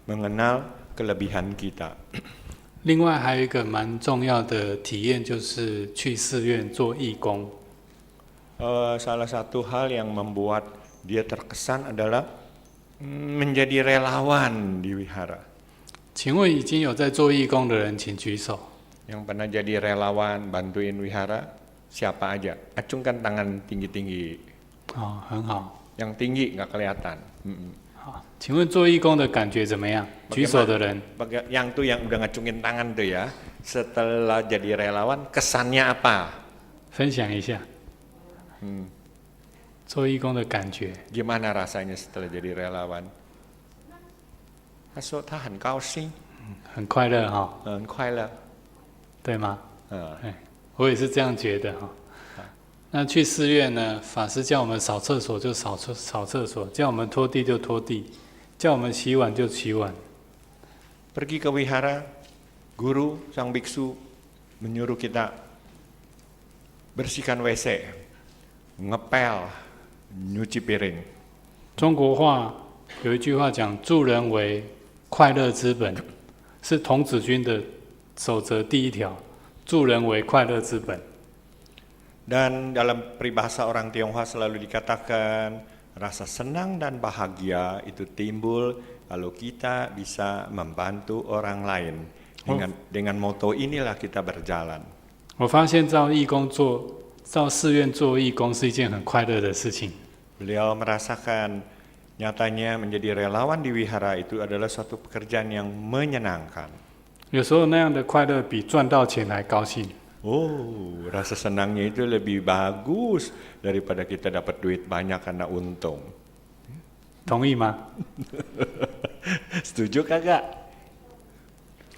mengenal kelebihan kita. 另外还有一个蛮重要的体验，就是去寺院做义工。 Salah satu hal yang membuat dia terkesan adalah menjadi relawan di wihara. 请问已经有在做义工的人，请举手。 Yang pernah jadi relawan bantuin wihara, siapa aja? Acungkan tangan tinggi-tinggi. 哦，很好。 Yang tinggi nggak kelihatan. 好，请问做义工的感觉怎么样？举手的人。 Yang tuh yang udah ngacungin tangan tuh ya, setelah jadi relawan kesannya apa? 分享一下。做义工的感觉。 Gimana rasanya setelah jadi relawan? 他说他很高兴，很快乐哈、很快乐，对吗？我也是这样觉得哈、那去寺院呢，法师叫我们扫厕所就扫厕所，叫我们拖地就拖地，叫我们洗碗就洗碗。 Pergi ke wihara, guru sang biksu menyuruh kita bersihkan WC, ngepel, nyuci piring. 中国话有一句话讲：“助人为快乐之本”，是童子军的守则第一条。助人为快乐之本。 Dan dalam peribahasa orang Tionghoa selalu dikatakan rasa senang dan bahagia itu timbul kalau kita bisa membantu orang lain. Dengan moto inilah kita berjalan. 我发现到寺院做义工是一件很快乐的事情。 Beliau merasakan nyatanya menjadi relawan di wihara itu adalah suatu pekerjaan yang menyenangkan. 有时候那样的快乐比赚到钱还高兴。 Oh, rasa senangnya itu lebih bagus daripada kita dapat duit banyak karena untung. 同意吗？ Setuju kagak?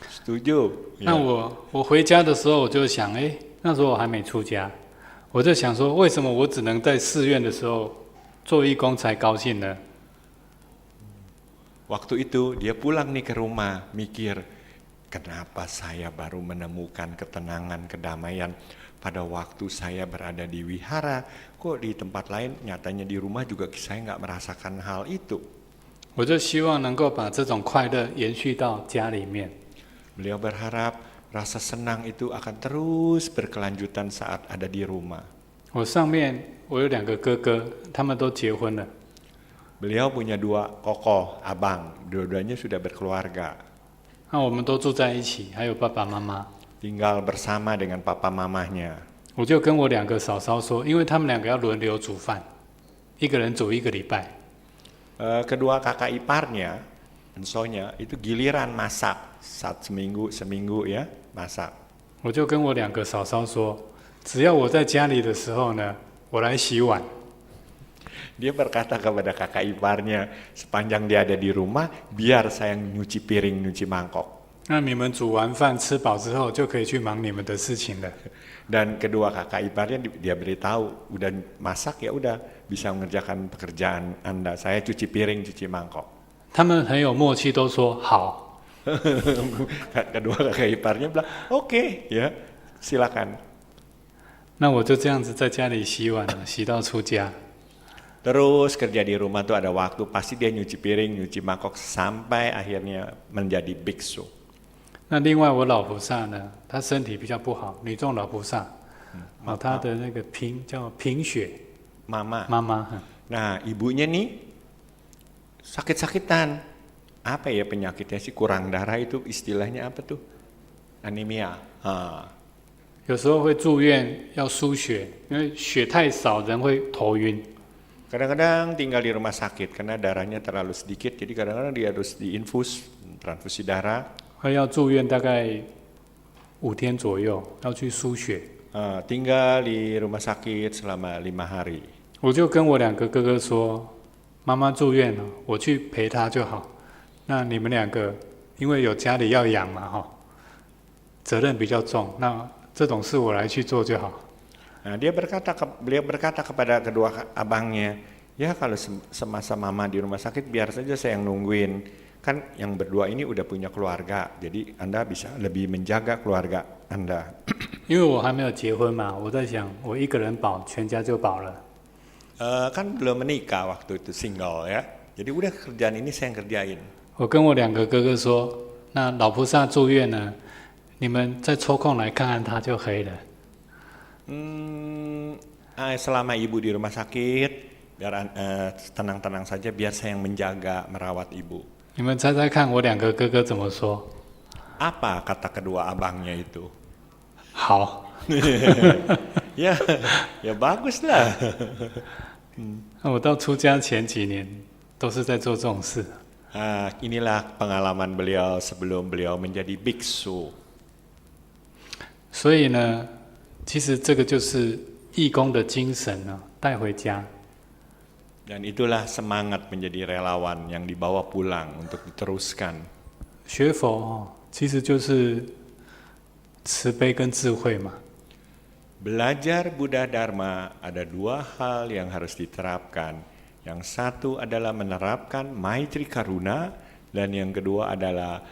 Setuju. 那我回家的时候，我就想，那时候我还没出家，我就想说，为什么我只能在寺院的时候做义工才高兴呢？ Waktu itu dia pulang nih ke rumah, mikir, kenapa saya baru menemukan ketenangan, kedamaian pada waktu saya berada di wihara? Kok di tempat lain nyatanya di rumah juga saya nggak merasakan hal itu. 我就希望能够把这种快乐延续到家里面。 Beliau berharap rasa senang itu akan terus berkelanjutan saat ada di rumah. 我上面我有2个哥哥，他们都结婚了。 Beliau punya 2 kokoh abang, dua-duanya sudah berkeluarga. 那我们都住在一起，还有爸爸妈妈。 Tinggal bersama dengan papa mamahnya. 我就跟我2个嫂嫂说，因为他们2个要轮流煮饭，一个人煮1个礼拜。 Kedua kakak iparnya, ensonya itu giliran masak, saat seminggu ya masak. 我就跟我2个嫂嫂说，只要我在家里的时候呢，我来洗碗。Dia berkata kepada kakak iparnya, sepanjang dia ada di rumah, biar saya nyuci piring, nyuci mangkok. 那你们煮完饭吃饱之后，就可以去忙你们的事情了。 Dan kedua kakak iparnya dia beritahu, udah masak ya udah bisa mengerjakan pekerjaan Anda. Saya cuci piring, cuci mangkok. 他们很有默契，都说好。 Kedua kakak iparnya bilang, oke, ya silakan. 那我就这样子在家里洗碗了，洗到出家。 Terus kerja di rumah tuh ada waktu, pasti dia nyuci piring, nyuci mangkok sampai akhirnya menjadi biksu. 那另外我老菩萨呢，她身体比较不好，女众老菩萨，她的那个叫贫血， Mama. 妈妈。 Nah ibunya nih sakit-sakitan. Apa ya penyakitnya sih? Kurang darah itu istilahnya apa tuh? Anemia. 有时候会住院要输血，因为血太少，人会头晕。 Kadang-kadang tinggal di rumah sakit karena darahnya terlalu sedikit, jadi kadang-kadang dia harus diinfus, transfusi darah. 要住院大概5天左右，要去输血。 Tinggal di rumah sakit selama 5 hari. 我就跟我2个哥哥说，妈妈住院了，我去陪她就好。那你们2个因为有家里要养嘛，责任比较重，那这种事我来去做就好。 Nah, beliau berkata kepada kedua abangnya, ya kalau semasa mama di rumah sakit biar saja saya yang nungguin. Kan yang berdua ini udah punya keluarga, jadi Anda bisa lebih menjaga keluarga Anda. 因为我还没有结婚嘛，我在想，我一个人保，全家就保了。 Kan belum menikah waktu itu single ya, jadi udah kerjaan ini saya yang kerjain. 我跟我2个哥哥说，那老菩萨住院呢，你们再抽空来看看他就可以了。 Selama ibu di rumah sakit, biar tenang-tenang saja, biar saya yang menjaga, merawat ibu. 你们猜猜看，我2个哥哥怎么说？ Apa kata kedua abangnya itu? 好。ya bagus lah. 我到出家前几年都是在做这种事。 Inilah pengalaman beliau sebelum beliau menjadi biksu. 所以呢，其实这个就是义工的精神呢，带回家。 Dan itulah semangat menjadi relawan yang dibawa pulang untuk diteruskan. 学佛其实就是慈悲跟智慧嘛。 Belajar Buddha Dharma ada 2 hal yang harus diterapkan. Yang satu adalah menerapkan Maitri Karuna dan yang kedua adalah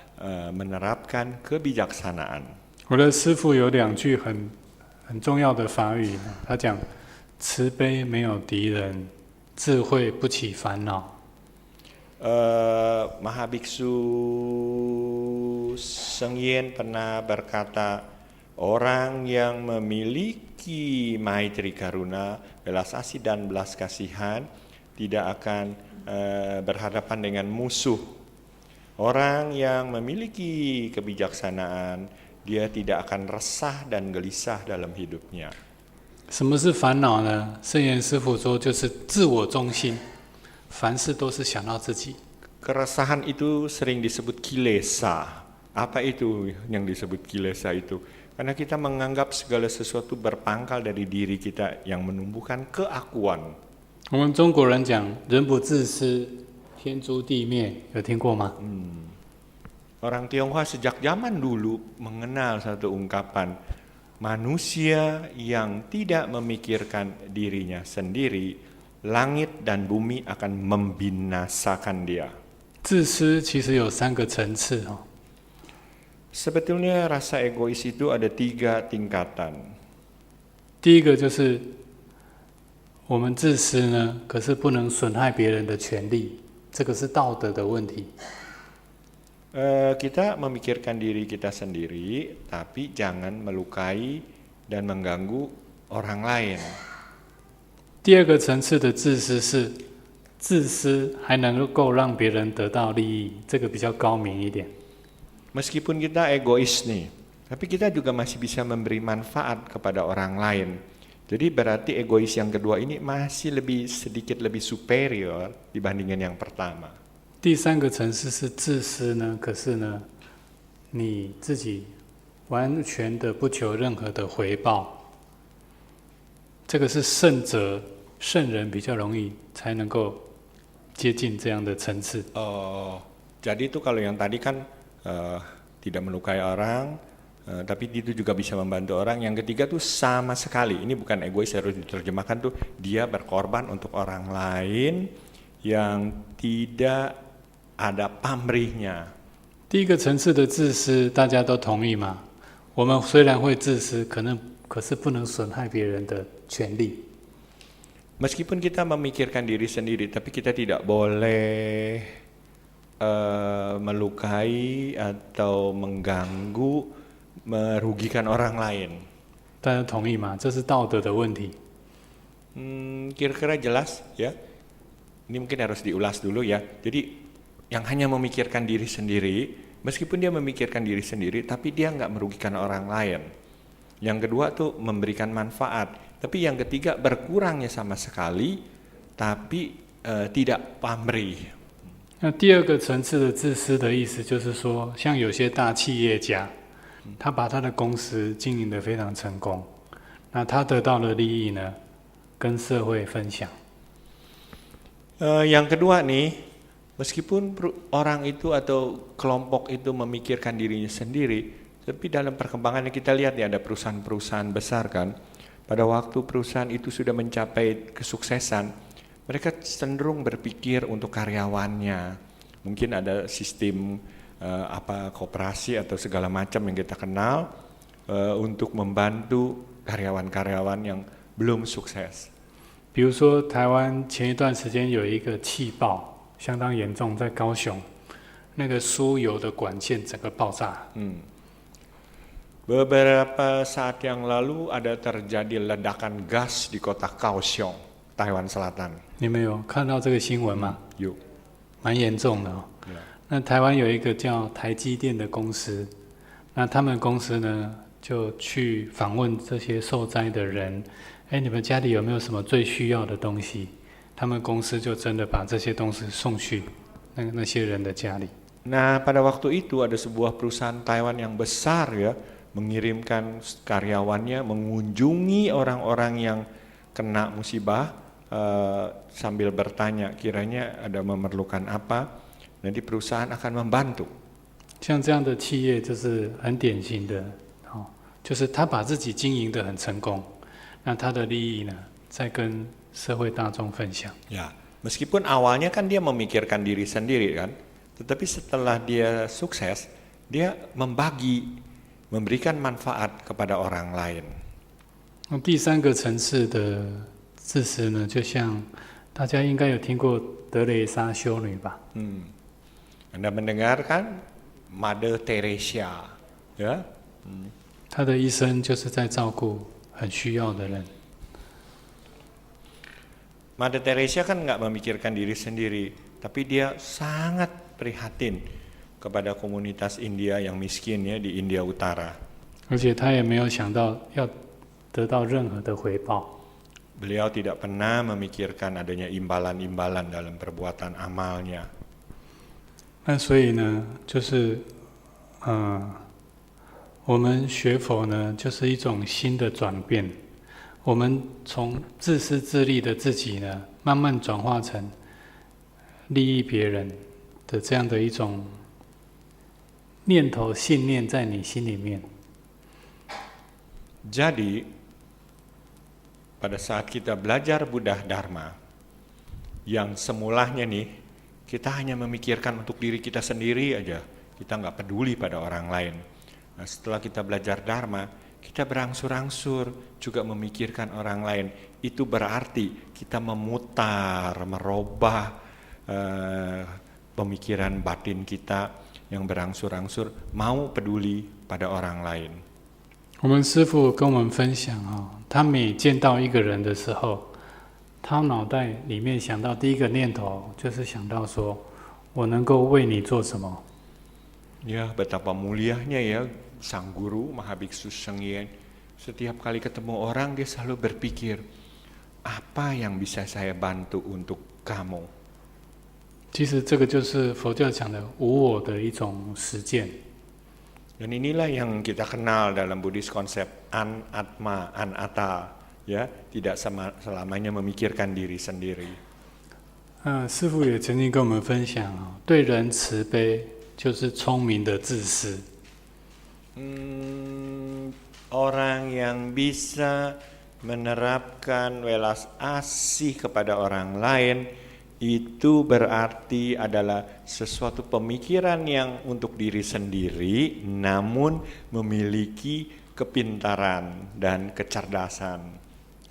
menerapkan kebijaksanaan. 我的师父有2句很重要的法语，他讲慈悲没有敌人，智慧不起烦恼。 Mahabiksu Seng Yen pernah berkata, orang yang memiliki Maitri Karuna, belas asih dan belas kasihan, tidak akan berhadapan dengan musuh. Orang yang memiliki kebijaksanaan, dia tidak akan resah dan gelisah dalam hidupnya. 什么是烦恼呢？圣严师父说，就是自我中心，凡事都是想到自己。 Keresahan itu sering disebut kilesa. Apa itu yang disebut kilesa itu? Karena kita menganggap segala sesuatu berpangkal dari diri kita yang menumbuhkan keakuan. 我们中国人讲“人不自私，天诛地灭”，有听过吗？ Orang Tionghoa sejak zaman dulu mengenal satu ungkapan, manusia yang tidak memikirkan dirinya sendiri, langit dan bumi akan membinasakan dia. 自私其实有3个层次哦。 Sebetulnya rasa egois itu ada 3 tingkatan. 第一个就是我们自私呢，可是不能损害别人的权利，这个是道德的问题。 Kita memikirkan diri kita sendiri, tapi jangan melukai dan mengganggu orang lain. 第2个层次的自私是自私还能够让别人得到利益，这个比较高明一点。 Meskipun kita egois nih, tapi kita juga masih bisa memberi manfaat kepada orang lain. Jadi berarti egois yang kedua ini masih sedikit lebih superior dibandingkan yang pertama. 第3个层次是自私呢，可是呢，你自己完全的不求任何的回报，这个是圣者圣人比较容易才能够接近这样的层次。Jadi itu kalau yang tadi kan tidak melukai orang, tapi itu juga bisa membantu orang. Yang ketiga tuh sama sekali, ini bukan egois, harus diterjemahkan tuh dia berkorban untuk orang lain yang tidak ada pamrihnya. 第一个层次的自私，大家都同意吗？我们虽然会自私，可是不能损害别人的权利。Meskipun kita memikirkan diri sendiri, tapi kita tidak boleh melukai atau mengganggu, merugikan orang lain. 大家同意吗？这是道德的问题。Kira-kira jelas ya. Ini mungkin harus diulas dulu ya. Jadi yang hanya memikirkan diri sendiri, meskipun dia memikirkan diri sendiri, tapi dia nggak merugikan orang lain. Yang kedua tuh memberikan manfaat. Tapi yang ketiga berkurangnya sama sekali, tapi tidak pamrih. 那第二个层次的自私的意思就是说，像有些大企业家，他把他的公司经营得非常成功，那他得到的利益呢，跟社会分享。Yang kedua nih, meskipun orang itu atau kelompok itu memikirkan dirinya sendiri, tapi dalam perkembangannya kita lihat ya ada perusahaan-perusahaan besar kan, pada waktu perusahaan itu sudah mencapai kesuksesan, mereka cenderung berpikir untuk karyawannya. Mungkin ada sistem koperasi atau segala macam yang kita kenal untuk membantu karyawan-karyawan yang belum sukses. 比如说，台湾前一段时间有一个气爆，相当严重，在高雄，那个输油的管线整个爆炸。Beberapa saat yang lalu ada terjadi ledakan gas di kota Kaohsiung, Taiwan Selatan. 你们有看到这个新闻吗？有，蛮严重的哦。那台湾有一个叫台积电的公司，那他们公司呢就去访问这些受灾的人。你们家里有没有什么最需要的东西？他们公司就真的把这些东西送去那些人的家里。Nah, pada waktu itu ada sebuah perusahaan Taiwan yang besar ya, mengirimkan karyawannya mengunjungi orang-orang yang kena musibah sambil bertanya kiranya ada memerlukan apa, nanti perusahaan akan membantu. 像这样的企业就是很典型的，就是他把自己经营得很成功。那他的利益呢，再跟社会大众分享。Ya, meskipun awalnya kan dia memikirkan diri sendiri kan, tetapi setelah dia sukses, dia memberikan manfaat kepada orang lain. 那第三个层次的自私呢，就像大家应该有听过德蕾莎修女吧？Anda mendengar kan Mother Teresa, ya? 她的一生就是在照顾很需要的人。Mother Teresa kan nggak memikirkan diri sendiri, tapi dia sangat prihatin kepada komunitas India yang miskin ya di India Utara. 而且她也没有想到要得到任何的回报。Beliau tidak pernah memikirkan adanya imbalan-imbalan dalam perbuatan amalnya. 那所以呢，就是我们学佛呢，就是一种新的转变。我们从自私自利的自己呢，慢慢转化成利益别人的这样的一种念头、信念在你心里面。Jadi, pada saat kita belajar Buddha Dharma, yang semulanya nih, kita hanya memikirkan untuk diri kita sendiri aja, kita nggak peduli pada orang lain. Nah, setelah kita belajar Dharma, kita berangsur-angsur juga memikirkan orang lain. Itu berarti kita memutar, merubah pemikiran batin kita yang berangsur-angsur mau peduli pada orang lain. 我们师父跟我们分享他每见到一个人的时候，他脑袋里面想到第一个念头就是想到说，我能够为你做什么。 Ya, betapa mulianya ya sang guru Mahabiksu Shengyen. Setiap kali ketemu orang dia selalu berpikir, apa yang bisa saya bantu untuk kamu? 其实这个就是佛教讲的无我的一种实践。 Dan inilah yang kita kenal dalam Buddhis konsep anatma, anatta, ya, tidak selamanya memikirkan diri sendiri. 师父也曾经跟我们分享哦，对人慈悲就是聪明的自私。Orang yang bisa menerapkan welas asih kepada orang lain itu berarti adalah sesuatu pemikiran yang untuk diri sendiri namun memiliki kepintaran dan kecerdasan.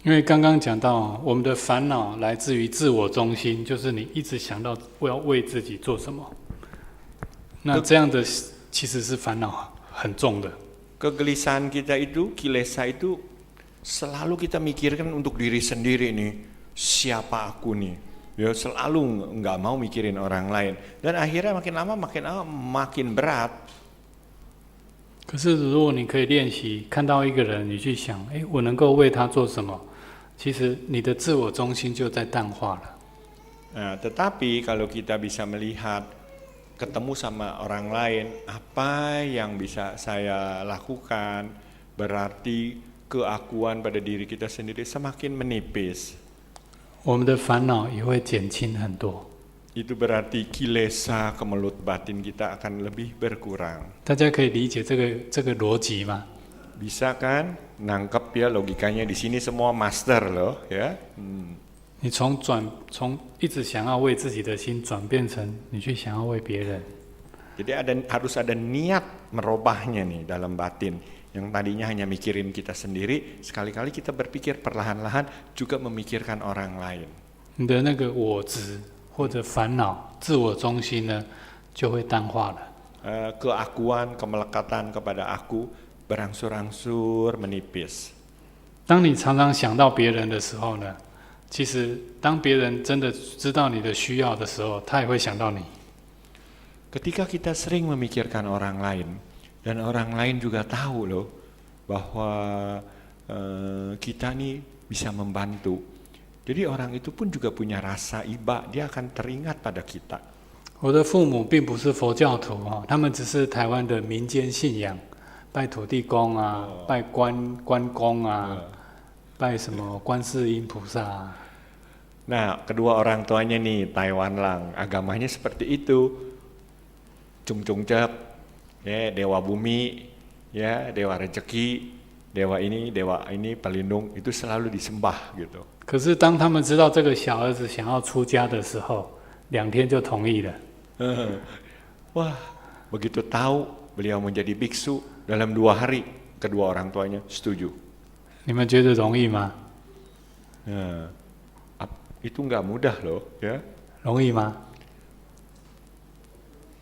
因为刚刚讲到，我们的烦恼来自于自我中心，就是你一直想到我要为自己做什么，那这样的其实是烦恼很重的。Kegelisahan kita itu, kilesa itu selalu kita mikirkan untuk diri sendiri nih, siapa aku nih, ya selalu nggak mau mikirin orang lain, dan akhirnya makin lama makin berat. 可是如果你可以练习，看到一个人，你去想，我能够为他做什么？其实你的自我中心就在淡化了。Tetapi kalau kita bisa melihat, ketemu sama orang lain, apa yang bisa saya lakukan, berarti keakuan pada diri kita sendiri semakin menipis. 我们的烦恼也会减轻很多。 Itu berarti kilesa kemelut batin kita akan lebih berkurang. 大家可以理解这个逻辑吗？ Bisa kan? Nangkep ya logikanya, di sini semua master loh ya. 你从一直想要为自己的心转变成你去想要为别人。 Jadi harus ada niat merubahnya nih dalam batin. Yang tadinya hanya mikirin kita sendiri, sekali-kali kita berpikir perlahan-lahan juga memikirkan orang lain. 你的那个我执或者烦恼、自我中心呢，就会淡化了。 Keakuan, kemelekatan kepada aku berangsur-angsur menipis. 当你常常想到别人的时候呢，其实当别人真的知道你的需要的时候，他也会想到你。 Ketika kita sering memikirkan orang lain, dan orang lain juga tahu loh bahwa kita nih bisa membantu. Jadi orang itu pun juga punya rasa iba, dia akan teringat pada kita. 我的父母并不是佛教徒哦，他们只是台湾的民间信仰，拜土地公啊，拜关公啊，拜什么观世音菩萨啊。 Nah, kedua orang tuanya nih Taiwan Lang, agamanya seperti itu. Chung Chung Cep, ya, dewa bumi, ya, dewa rezeki, dewa ini pelindung, itu selalu disembah gitu. 可是当他们知道这个小儿子想要出家的时候，2天就同意了。Wah, begitu tahu beliau menjadi biksu, dalam 2 hari kedua orang tuanya setuju. 你们觉得容易吗？ Itu nggak mudah loh, ya. 容易吗？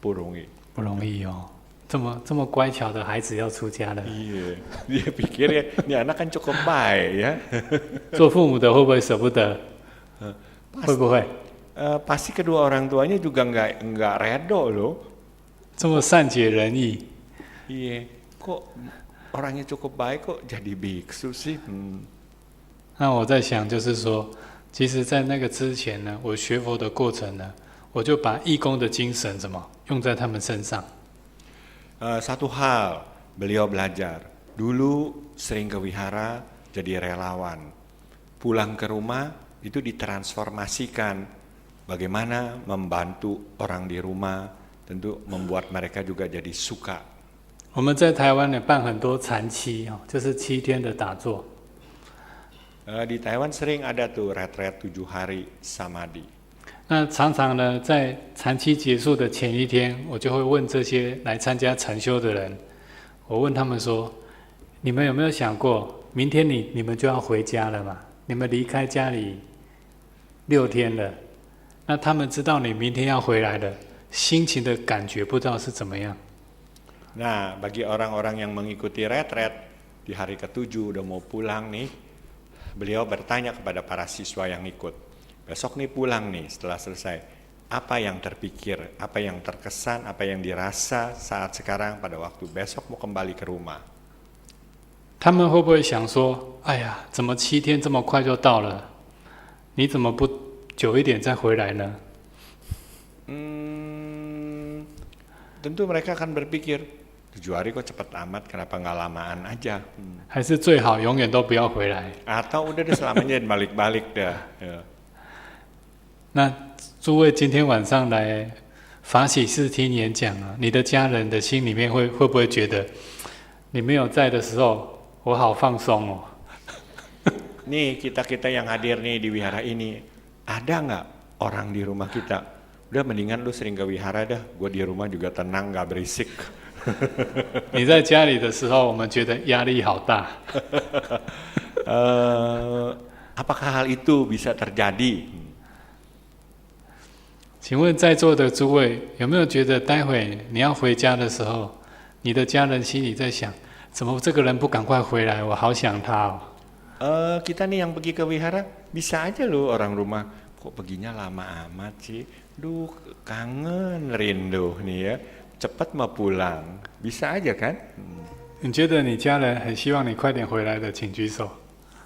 不容易。 不容易哦，这么乖巧的孩子要出家了。 Iya, dia pikir ya, ini anak kan cukup baik ya. 做父母的会不会舍不得？会不会？ Pasti kedua orang tuanya juga nggak redo loh. 这么善解人意。 Iya, kok orangnya cukup baik kok jadi biksu sih? 那我在想，就是说，其实，在那个之前呢，我学佛的过程呢，我就把义工的精神用在他们身上。 Satu hal, beliau belajar. Dulu sering ke wihara jadi relawan. Pulang ke rumah itu ditransformasikan. Bagaimana membantu orang di rumah, tentu membuat mereka juga jadi suka. 我们在台湾呢办很多禅期就是7天的打坐。 Di Taiwan sering ada tuh retret 7 hari samadhi. 那常常呢，在禅期结束的前一天，我就会问这些来参加禅修的人，我问他们说：你们有没有想过，明天你们就要回家了嘛？你们离开家里6天了，那他们知道你明天要回来了，心情的感觉不知道是怎么样。 Nah, bagi orang-orang yang mengikuti retret di hari ke-7 udah mau pulang nih, beliau bertanya kepada para siswa yang ikut. Besok nih pulang nih setelah selesai. Apa yang terpikir, apa yang terkesan, apa yang dirasa saat sekarang pada waktu besok mau kembali ke rumah. 他们会不会想说：哎呀，怎么7天这么快就到了？你怎么不久一点再回来呢？ Tentu mereka akan berpikir, 7 hari kok cepet amat, kenapa nggak lamaan aja? 还是最好永远都不要回来？ Atau udah deh selamanya balik-balik dah. Ya. 那诸位今天晚上来法喜寺听演讲啊，你的家人的心里面会不会觉得，你没有在的时候，我好放松哦？ Nih kita yang hadir nih di wihara ini, ada nggak orang di rumah kita? Udah mendingan lu sering ke wihara dah, gue di rumah juga tenang, nggak berisik. 你在家里的时候，我们觉得压力好大。 Apakah hal itu bisa terjadi? 请问在座的诸位，有没有觉得待会你要回家的时候，你的家人心里在想，怎么这个人不赶快回来？我好想他哦。 Kita nih yang pergi ke wihara, bisa aja lu orang rumah, kok perginya lama amat sih? Duh, kangen, rindu nih ya. Cepat mau pulang, bisa aja kan? 你觉得你家人很希望你快点回来的，请举手。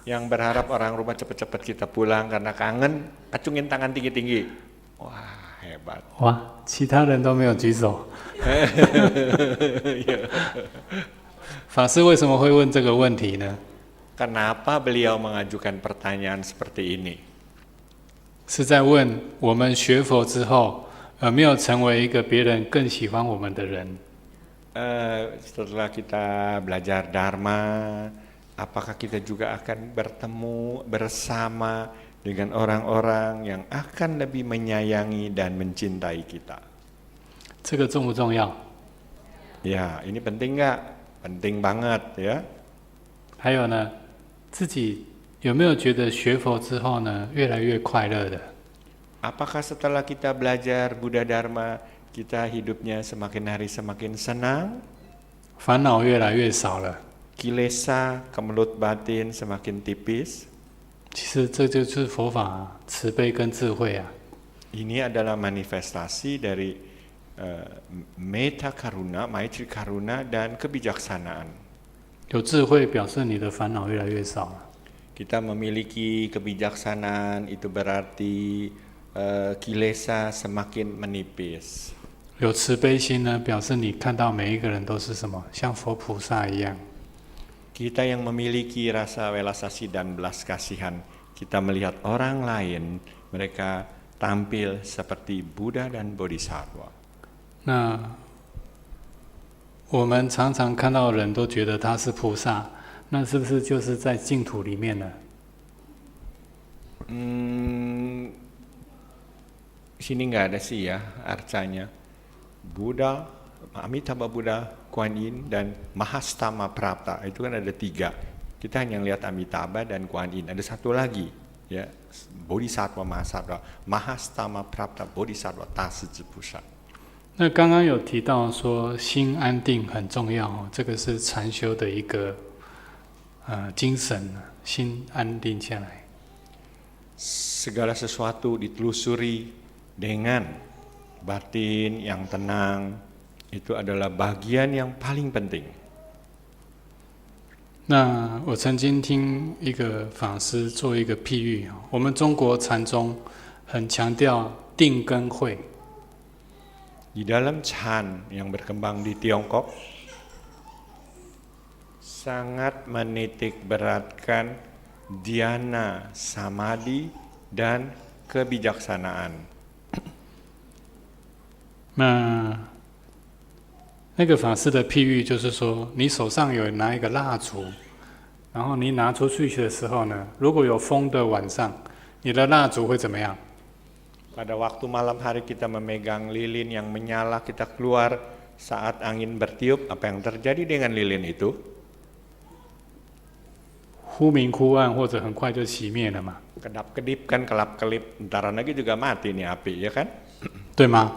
Yang berharap orang rumah cepet-cepet kita pulang karena kangen, acungin tangan tinggi-tinggi. Wah, hebat. 哇，其他人都没有举手。法师为什么会问这个问题呢？ Kenapa beliau mengajukan pertanyaan seperti ini? 是在问我们学佛之后，有没有成为一个别人更喜欢我们的人？ Setelah kita belajar Dharma, apakah kita juga akan bertemu bersama dengan orang-orang yang akan lebih menyayangi dan mencintai kita? 这个重不重要？ Ya, ini penting nggak? Penting banget ya. 还有呢，自己有没有觉得学佛之后呢，越来越快乐的？ Apakah setelah kita belajar Buddha Dharma, kita hidupnya semakin hari semakin senang? 烦恼越来越少了。 Kilesa, kemelut batin semakin tipis? 其实这就是佛法慈悲跟智慧啊。 Ini adalah manifestasi dari metta karuna, maitri karuna dan kebijaksanaan. 有智慧表示你的烦恼越来越少了。 Kita memiliki kebijaksanaan itu berarti kilesa semakin menipis. 有慈悲心呢，表示你看到每一个人都是什么，像佛菩萨一样。 Kita yang memiliki rasa welas asih dan belas kasihan, kita melihat orang lain, mereka tampil seperti Buddha dan Bodhisattva. 那我们常常看到人都觉得他是菩萨，那是不是就是在净土里面呢？ Sini nggak ada sih ya arcanya. Buddha, Amitabha Buddha, Kuan Yin, dan Mahastama Prapta. Itu kan ada 3. Kita hanya lihat Amitabha dan Kuan Yin. Ada satu lagi, ya, Bodhisattva Mahasattva, Mahastama Prapta Bodhisattva Tasizi Pusa. 那刚刚有提到说心安定很重要哦，这个是禅修的一个精神，心安定下来。 Segala sesuatu ditelusuri dengan batin yang tenang, itu adalah bagian yang paling penting. 那我曾经听一个法师做一个譬喻，我们中国禅宗很强调定跟慧。 Di dalam Chan yang berkembang di Tiongkok, sangat menitik beratkan dhyana, samadhi, dan kebijaksanaan. 那个法师的譬喻就是说，你手上有拿一个蜡烛，然后你拿出去的时候呢，如果有风的晚上，你的蜡烛会怎么样？ Pada waktu malam hari kita memegang lilin yang menyala, kita keluar saat angin bertiup, apa yang terjadi dengan lilin itu? 忽明忽暗，或者很快就熄灭了嘛， Kedap-kedip kan, kelap-kelip, entaran lagi juga mati nih api, ya kan? 对吗？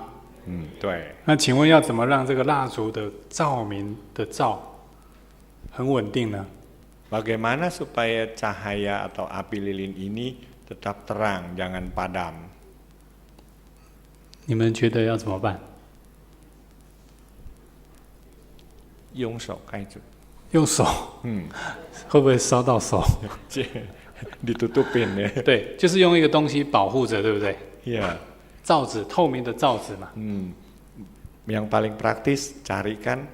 对. 那请问要怎么让这个蜡烛的照明的照很稳定呢？ Bagaimana supaya cahaya atau api lilin ini tetap terang, jangan padam? 你们觉得要怎么办？ 用手盖住. 用手，会不会烧到手？ Ditutupin ya. 对，就是用一个东西保护着，对不对？ Iya. 罩子，透明的罩子嘛。 Yang paling praktis, carikan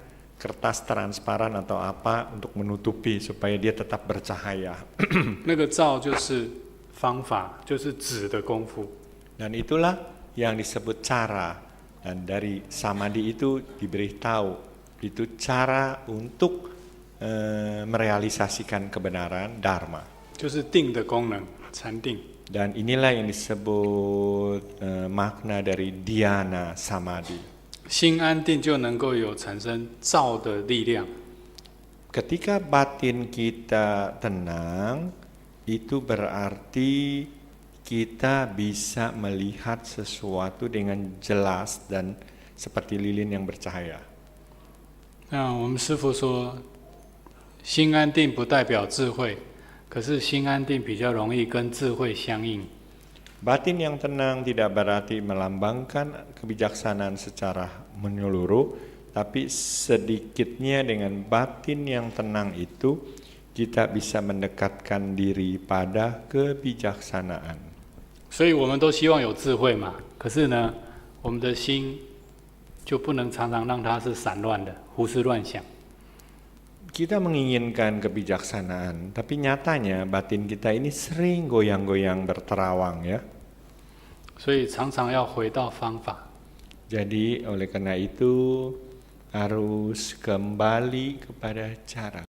kertas transparan atau apa untuk menutupi supaya dia tetap bercahaya. 那个照就是方法，就是指的功夫。 Dan itulah yang disebut cara. Dan dari samadhi itu diberitahu, itu cara untuk merealisasikan kebenaran dharma. 就是定的功能，禅定。 Dan inilah yang disebut makna dari dhyana samadhi. 心安定就能够有产生照的力量。 Ketika batin kita tenang, itu berarti kita bisa melihat sesuatu dengan jelas dan seperti lilin yang bercahaya. 那我们师父说，心安定不代表智慧，可是心安定比较容易跟智慧相应。 Batin yang tenang tidak berarti melambangkan kebijaksanaan secara menyeluruh, tapi sedikitnya dengan batin yang tenang itu kita bisa mendekatkan diri pada kebijaksanaan. 所以我们都希望有智慧嘛，可是呢，我们的心就不能常常让它是散乱的，胡思乱想。 Kita menginginkan kebijaksanaan, tapi nyatanya batin kita ini sering goyang-goyang berterawang ya. 所以常常要回到方法。 Jadi oleh karena itu harus kembali kepada cara.